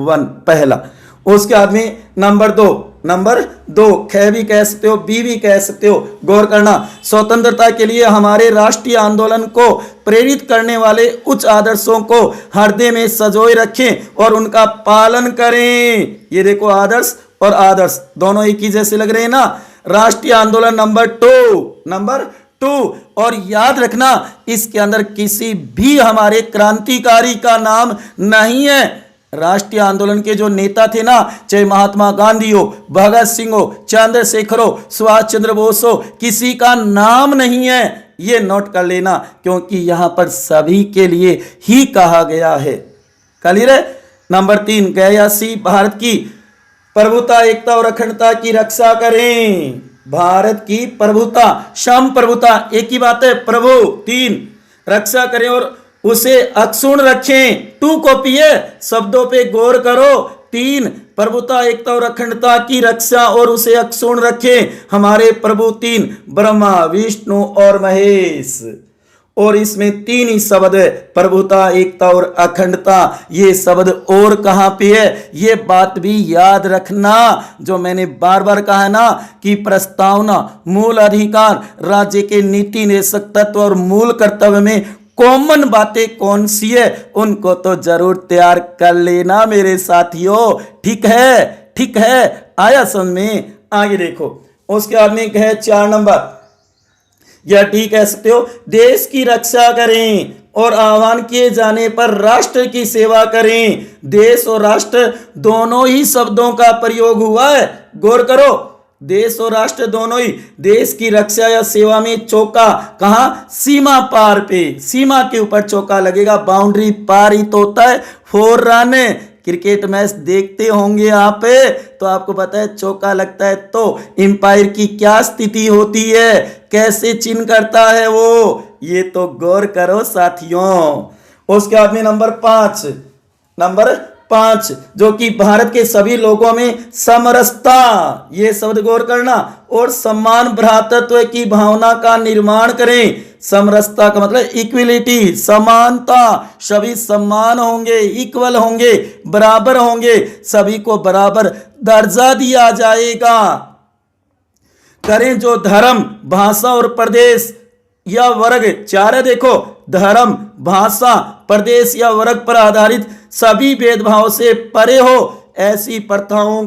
1 पहला। उसके बाद में नंबर 2 ख भी कह सकते हो, बी भी कह सकते हो, गौर करना। स्वतंत्रता के लिए हमारे राष्ट्रीय आंदोलन को प्रेरित करने वाले उच्च आदर्शों को हृदय में संजोए रखें और उनका पालन करें। ये देखो, आदर्श और आदर्श दोनों एक ही जैसे लग रहे हैं ना। राष्ट्रीय आंदोलन नंबर 2, और याद रखना इसके अंदर किसी भी हमारे क्रांतिकारी का नाम नहीं है। राष्ट्रीय आंदोलन के जो नेता थे ना, चाहे महात्मा गांधी हो, भगत सिंह हो, चंद्रशेखर हो, सुभाष चंद्र बोस हो, किसी का नाम नहीं है। ये नोट कर लेना, क्योंकि यहां पर सभी के लिए ही कहा गया है। क्लियर है। नंबर 3 गया सी, भारत की प्रभुता, एकता और अखंडता की रक्षा करें। भारत की प्रभुता, संप्रभुता एक ही बात है, प्रभु 3 रक्षा करें और उसे अक्षुण्ण रखें। 2 कॉपी है, शब्दों पे गौर करो। 3 प्रभुता, एकता और अखंडता की रक्षा और उसे अक्षुण्ण रखें। हमारे प्रभु 3 ब्रह्मा, विष्णु और महेश, और इसमें 3 ही शब्द है, प्रभुता, एकता और अखंडता। ये शब्द और कहां पे है, ये बात भी याद रखना। जो मैंने बार बार कहा है ना कि प्रस्तावना, मूल अधिकार, राज्य के नीति निदेशक तत्व और मूल कर्तव्य में कॉमन बातें कौन सी है, उनको तो जरूर तैयार कर लेना मेरे साथियों। ठीक है, आया समझ में। आगे देखो, उसके बाद में है 4 नंबर, या ठीक कह सकते हो, देश की रक्षा करें और आह्वान किए जाने पर राष्ट्र की सेवा करें। देश और राष्ट्र दोनों ही शब्दों का प्रयोग हुआ है, गौर करो। देश और राष्ट्र दोनों ही। देश की रक्षा या सेवा में चौका कहां, सीमा पार पे, सीमा के ऊपर चौका लगेगा। बाउंड्री पार ही तो होता है 4 रन। क्रिकेट मैच देखते होंगे आप, तो आपको पता है चौका लगता है तो एम्पायर की क्या स्थिति होती है, कैसे चिन्ह करता है वो, ये तो गौर करो साथियों। उसके बाद में नंबर 5, जो कि भारत के सभी लोगों में समरसता, ये शब्द गौर करना, और सम्मान भ्रातृत्व की भावना का निर्माण करें। समरसता का मतलब इक्विलिटी, समानता, सभी समान होंगे, इक्वल होंगे, बराबर होंगे, सभी को बराबर दर्जा दिया जाएगा। करें जो धर्म, भाषा और प्रदेश या वर्ग, 4 है देखो, धर्म, भाषा, प्रदेश या वर्ग पर आधारित सभी भेदभाव से परे हो, ऐसी प्रथाओं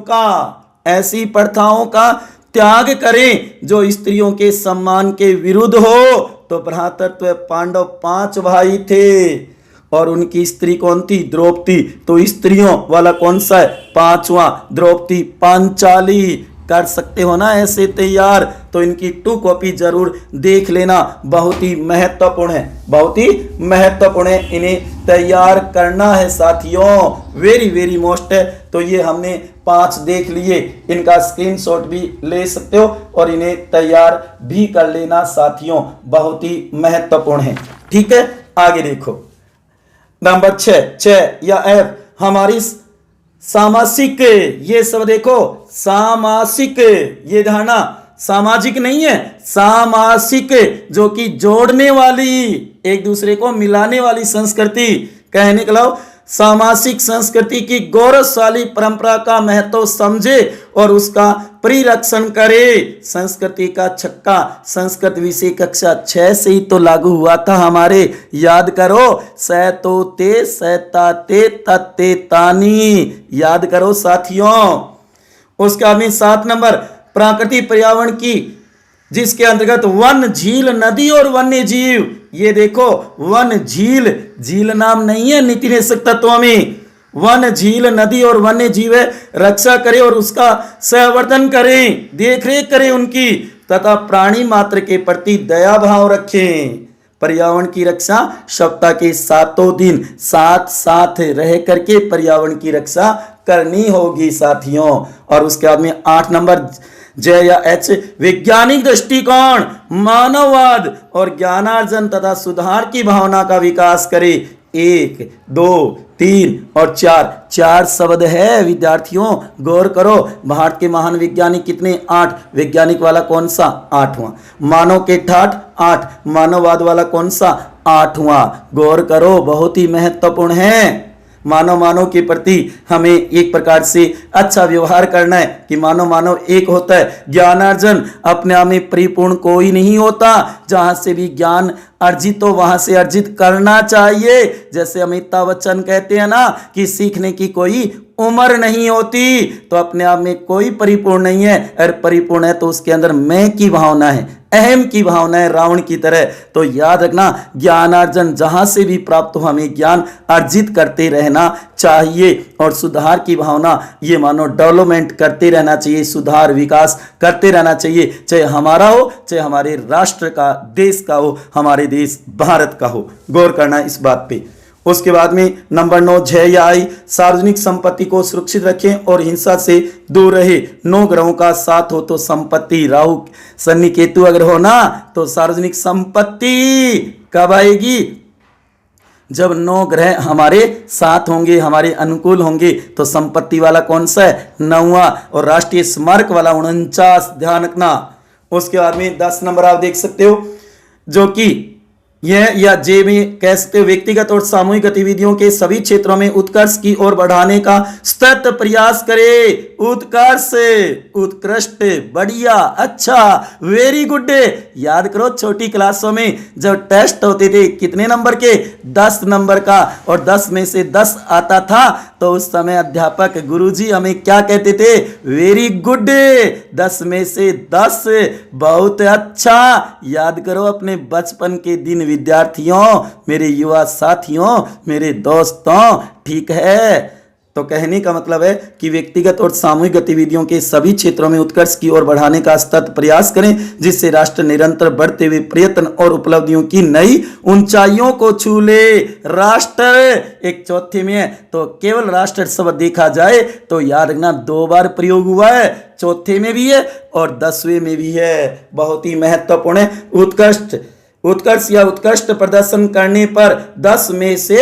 का त्याग करें जो स्त्रियों के सम्मान के विरुद्ध हो। तो भ्रातृत्व पांडव 5 भाई थे और उनकी स्त्री कौन थी? द्रौपदी। तो स्त्रियों वाला कौन सा है? 5वां, द्रौपदी पांचाली। कर सकते हो ना ऐसे तैयार? तो इनकी 2 कॉपी जरूर देख लेना, बहुत ही महत्वपूर्ण है, बहुत ही महत्वपूर्ण है, इन्हें तैयार करना है साथियों, वेरी वेरी मोस्ट है। तो ये हमने 5 देख लिए, इनका स्क्रीनशॉट भी ले सकते हो और इन्हें तैयार भी कर लेना साथियों, बहुत ही महत्वपूर्ण है। ठीक है, आगे देखो नंबर 6 या एफ, हमारी सामासिक, ये सब देखो सामासिक, ये धारणा सामाजिक नहीं है, सामासिक, जो कि जोड़ने वाली, एक दूसरे को मिलाने वाली संस्कृति, कहने का मतलब सामासिक संस्कृति की गौरवशाली परंपरा का महत्व समझे और उसका परिरक्षण करे। संस्कृति का छक्का संस्कृत विषय कक्षा 6 से ही तो लागू हुआ था हमारे, याद करो, सैतो ते सैता ते तत्ते तानी, याद करो साथियों। उसका भी 7 नंबर प्राकृतिक पर्यावरण की, जिसके अंतर्गत वन, झील, नदी और वन्य जीव। ये देखो वन, झील, झील नाम नहीं है नीति निषेध तत्वों में, वन, झील, नदी और वन्य जीव है, रक्षा करें और उसका संवर्धन करें, देखरेख करें उनकी, तथा प्राणी मात्र के प्रति दया भाव रखें। पर्यावरण की रक्षा सप्ताह के 7 दिन साथ साथ रह करके पर्यावरण की रक्षा करनी होगी साथियों। और उसके बाद में 8 नंबर जय या एच, वैज्ञानिक दृष्टिकोण, मानववाद और ज्ञानार्जन तथा सुधार की भावना का विकास करे। 1, 2, 3 और 4, 4 शब्द है विद्यार्थियों, गौर करो। भारत के महान वैज्ञानिक कितने? 8। वैज्ञानिक वाला कौन सा? 8वां। मानव के ठाठ 8, मानववाद वाला कौन सा? 8वां। गौर करो, बहुत ही महत्वपूर्ण है। मानव के प्रति हमें एक प्रकार से अच्छा व्यवहार करना है कि मानव एक होता है। ज्ञानार्जन अपने आप में परिपूर्ण कोई नहीं होता, जहां से भी ज्ञान अर्जित हो वहां से अर्जित करना चाहिए। जैसे अमिताभ बच्चन कहते हैं ना कि सीखने की कोई उम्र नहीं होती, तो अपने आप में कोई परिपूर्ण नहीं है, अगर परिपूर्ण है तो उसके अंदर मैं की भावना है, अहम की भावना है, रावण की तरह। तो याद रखना, ज्ञानार्जन जहां से भी प्राप्त हो हमें ज्ञान अर्जित करते रहना चाहिए और सुधार की भावना, ये मानो डेवलपमेंट करते रहना चाहिए, सुधार विकास करते रहना चाहिए, चाहे हमारा हो चाहे हमारे राष्ट्र का, देश का हो, हमारे देश भारत का हो। गौर करना इस बात पे। उसके बाद में नंबर 9 जय या आई, सार्वजनिक संपत्ति को सुरक्षित रखें और हिंसा से दूर रहे। 9 ग्रहों का साथ हो तो संपत्ति, राहु शनि केतु अगर हो ना तो सार्वजनिक संपत्ति कब आएगी? जब 9 ग्रह हमारे साथ होंगे, हमारे अनुकूल होंगे। तो संपत्ति वाला कौन सा है? 9वां। और राष्ट्रीय स्मारक वाला 49, ध्यान रखना। उसके बाद में 10 नंबर आप देख सकते हो, जो कि यह या जे में कह सकते हो, व्यक्तिगत और सामूहिक गतिविधियों के सभी क्षेत्रों में उत्कर्ष की ओर बढ़ाने का सतत प्रयास करे। उत्कर्ष, उत्कृष्ट, बढ़िया, अच्छा, वेरी गुड। याद करो छोटी क्लासों में जब टेस्ट होते थे कितने नंबर के? 10 नंबर का, और 10 में से 10 आता था तो उस समय अध्यापक गुरुजी हमें क्या कहते थे? वेरी गुड, 10 में से 10, बहुत अच्छा। याद करो अपने बचपन के दिन विद्यार्थियों, मेरे युवा साथियों, मेरे दोस्तों, ठीक है। तो कहने का मतलब है कि व्यक्तिगत और सामूहिक गतिविधियों के सभी क्षेत्रों में उत्कर्ष की ओर बढ़ाने का सतत प्रयास करें, जिससे राष्ट्र निरंतर बढ़ते हुए प्रयत्न और उपलब्धियों की नई ऊंचाइयों को छू ले। राष्ट्र एक चौथे में है, तो केवल राष्ट्र शब्द देखा जाए तो याद रखना 2 बार प्रयोग हुआ है, चौथे में भी है और 10वें में भी है, बहुत ही महत्वपूर्ण है। उत्कर्ष या उत्कृष्ट प्रदर्शन करने पर 10 में से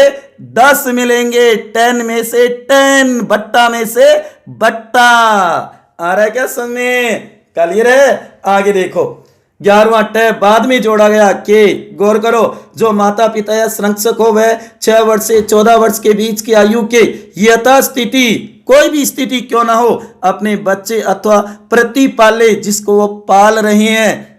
10 मिलेंगे, 10 में से 10, बट्टा में से बट्टा। आ रहा है क्या समझ में? क्लियर है? आगे देखो 11वां ट बाद में जोड़ा गया के। गौर करो, जो माता पिता या संरक्षक हो वह 6 वर्ष से 14 वर्ष के बीच की आयु के यथास्थिति, कोई भी स्थिति क्यों ना हो, अपने बच्चे अथवा प्रतिपाले जिसको वो पाल रहे हैं,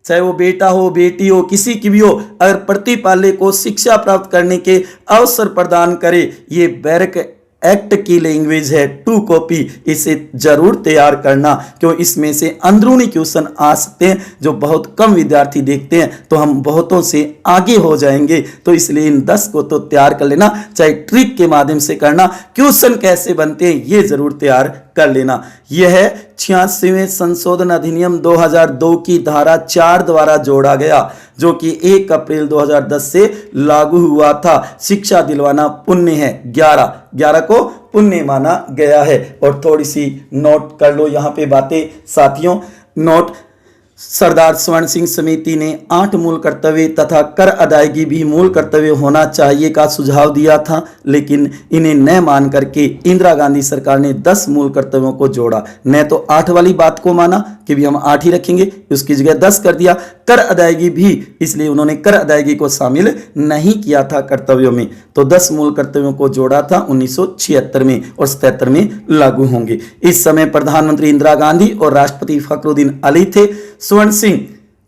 चाहे वो बेटा हो बेटी हो किसी की भी हो, अगर प्रतिपाले को शिक्षा प्राप्त करने के अवसर प्रदान करे। ये बैरक एक्ट की लैंग्वेज है 2 कॉपी, इसे जरूर तैयार करना, क्यों इसमें से अंदरूनी क्वेश्चन आ सकते हैं जो बहुत कम विद्यार्थी देखते हैं, तो हम बहुतों से आगे हो जाएंगे। तो इसलिए इन 10 को तो तैयार कर लेना, चाहे ट्रिक के माध्यम से करना, क्वेश्चन कैसे बनते हैं ये जरूर तैयार कर लेना। यह है 86वें संशोधन अधिनियम 2002 की धारा 4 द्वारा जोड़ा गया, जो कि 1 अप्रैल 2010 से लागू हुआ था। शिक्षा दिलवाना पुण्य है, 11 को पुण्य माना गया है। और थोड़ी सी नोट कर लो यहाँ पे बातें साथियों। नोट, सरदार स्वर्ण सिंह समिति ने 8 मूल कर्तव्य तथा कर अदायगी भी मूल कर्तव्य होना चाहिए का सुझाव दिया था, लेकिन इन्हें न मान करके इंदिरा गांधी सरकार ने 10 मूल कर्तव्यों को जोड़ा। न तो 8 वाली बात को माना कि भी हम 8 ही रखेंगे, उसकी जगह 10 कर दिया। कर अदायगी भी, इसलिए उन्होंने कर अदायगी को शामिल नहीं किया था कर्तव्यों में, तो 10 मूल कर्तव्यों को जोड़ा था 1976 में, और 77 में लागू होंगे। इस समय प्रधानमंत्री इंदिरा गांधी और राष्ट्रपति फखरुद्दीन अली थे। स्वर्ण सिंह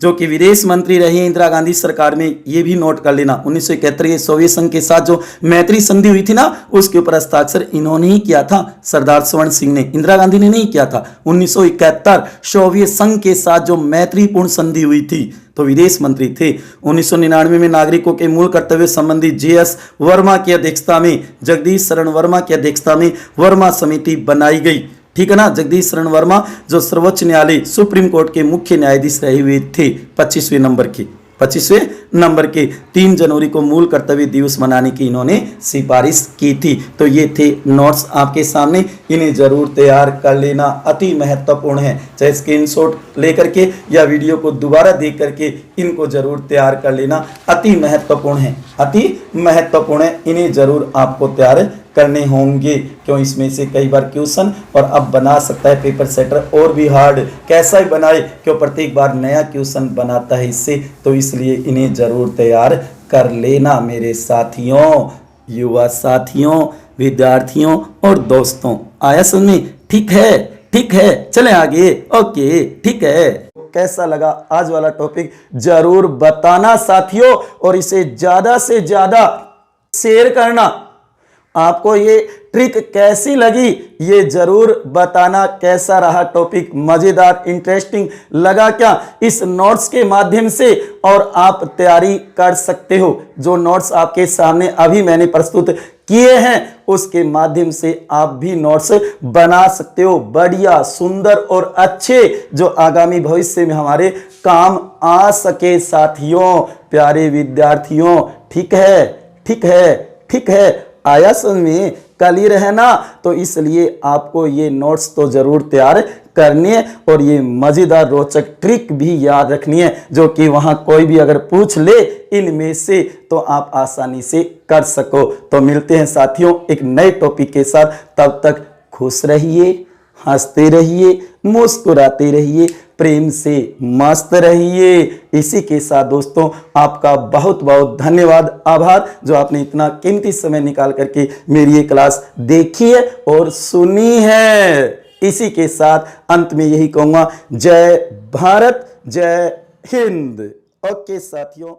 जो कि विदेश मंत्री रहे इंदिरा गांधी सरकार में, ये भी नोट कर लेना। 1971 के सोवियत संघ के साथ जो मैत्री संधि हुई थी ना, उसके ऊपर हस्ताक्षर इन्होंने ही किया था, सरदार स्वर्ण सिंह ने, इंदिरा गांधी ने नहीं किया था। 1971 सोवियत संघ के साथ जो मैत्रीपूर्ण संधि हुई थी, तो विदेश मंत्री थे। 1999 में नागरिकों के मूल कर्तव्य संबंधी JS वर्मा की अध्यक्षता में, जगदीश शरण वर्मा की अध्यक्षता में वर्मा समिति बनाई गई। ठीक है ना, जगदीश शरण वर्मा जो सर्वोच्च न्यायालय सुप्रीम कोर्ट के मुख्य न्यायाधीश रहे हुए थे, 25वें नंबर के 3 जनवरी को मूल कर्तव्य दिवस मनाने की इन्होंने सिफारिश की थी। तो ये थे नोट्स आपके सामने, इन्हें जरूर तैयार कर लेना, अति महत्वपूर्ण है। चाहे स्क्रीनशॉट लेकर के या वीडियो को दोबारा देख करके इनको जरूर तैयार कर लेना, अति महत्वपूर्ण है, अति महत्वपूर्ण है। इन्हें जरूर आपको तैयार करने होंगे, क्यों इसमें से कई बार क्वेश्चन और अब बना सकता है पेपर सेटर और भी हार्ड, कैसा ही बनाए, क्यों प्रत्येक बार नया क्वेश्चन बनाता है इससे, तो इसलिए इन्हें जरूर तैयार कर लेना मेरे साथियों, युवा साथियों, विद्यार्थियों और दोस्तों। आया समझ में? ठीक है, ठीक है, चलें आगे। ओके, ठीक है। कैसा लगा आज वाला टॉपिक जरूर बताना साथियों, और इसे ज्यादा से ज्यादा शेयर करना। आपको ये ट्रिक कैसी लगी ये जरूर बताना। कैसा रहा टॉपिक, मजेदार, इंटरेस्टिंग लगा क्या इस नोट्स के माध्यम से? और आप तैयारी कर सकते हो, जो नोट्स आपके सामने अभी मैंने प्रस्तुत किए हैं उसके माध्यम से आप भी नोट्स बना सकते हो, बढ़िया, सुंदर और अच्छे, जो आगामी भविष्य में हमारे काम आ सके साथियों, प्यारे विद्यार्थियों। ठीक है, ठीक है, ठीक है, आया समझ में? क्लियर है ना? तो इसलिए आपको ये नोट्स तो जरूर तैयार करनी है, और ये मजेदार रोचक ट्रिक भी याद रखनी है, जो कि वहां कोई भी अगर पूछ ले इनमें से तो आप आसानी से कर सको। तो मिलते हैं साथियों एक नए टॉपिक के साथ, तब तक खुश रहिए, हंसते रहिए, मुस्कुराते रहिए, प्रेम से मस्त रहिए। इसी के साथ दोस्तों आपका बहुत बहुत धन्यवाद, आभार, जो आपने इतना कीमती समय निकाल करके मेरी ये क्लास देखी है और सुनी है। इसी के साथ अंत में यही कहूँगा, जय भारत, जय हिंद। ओके साथियों।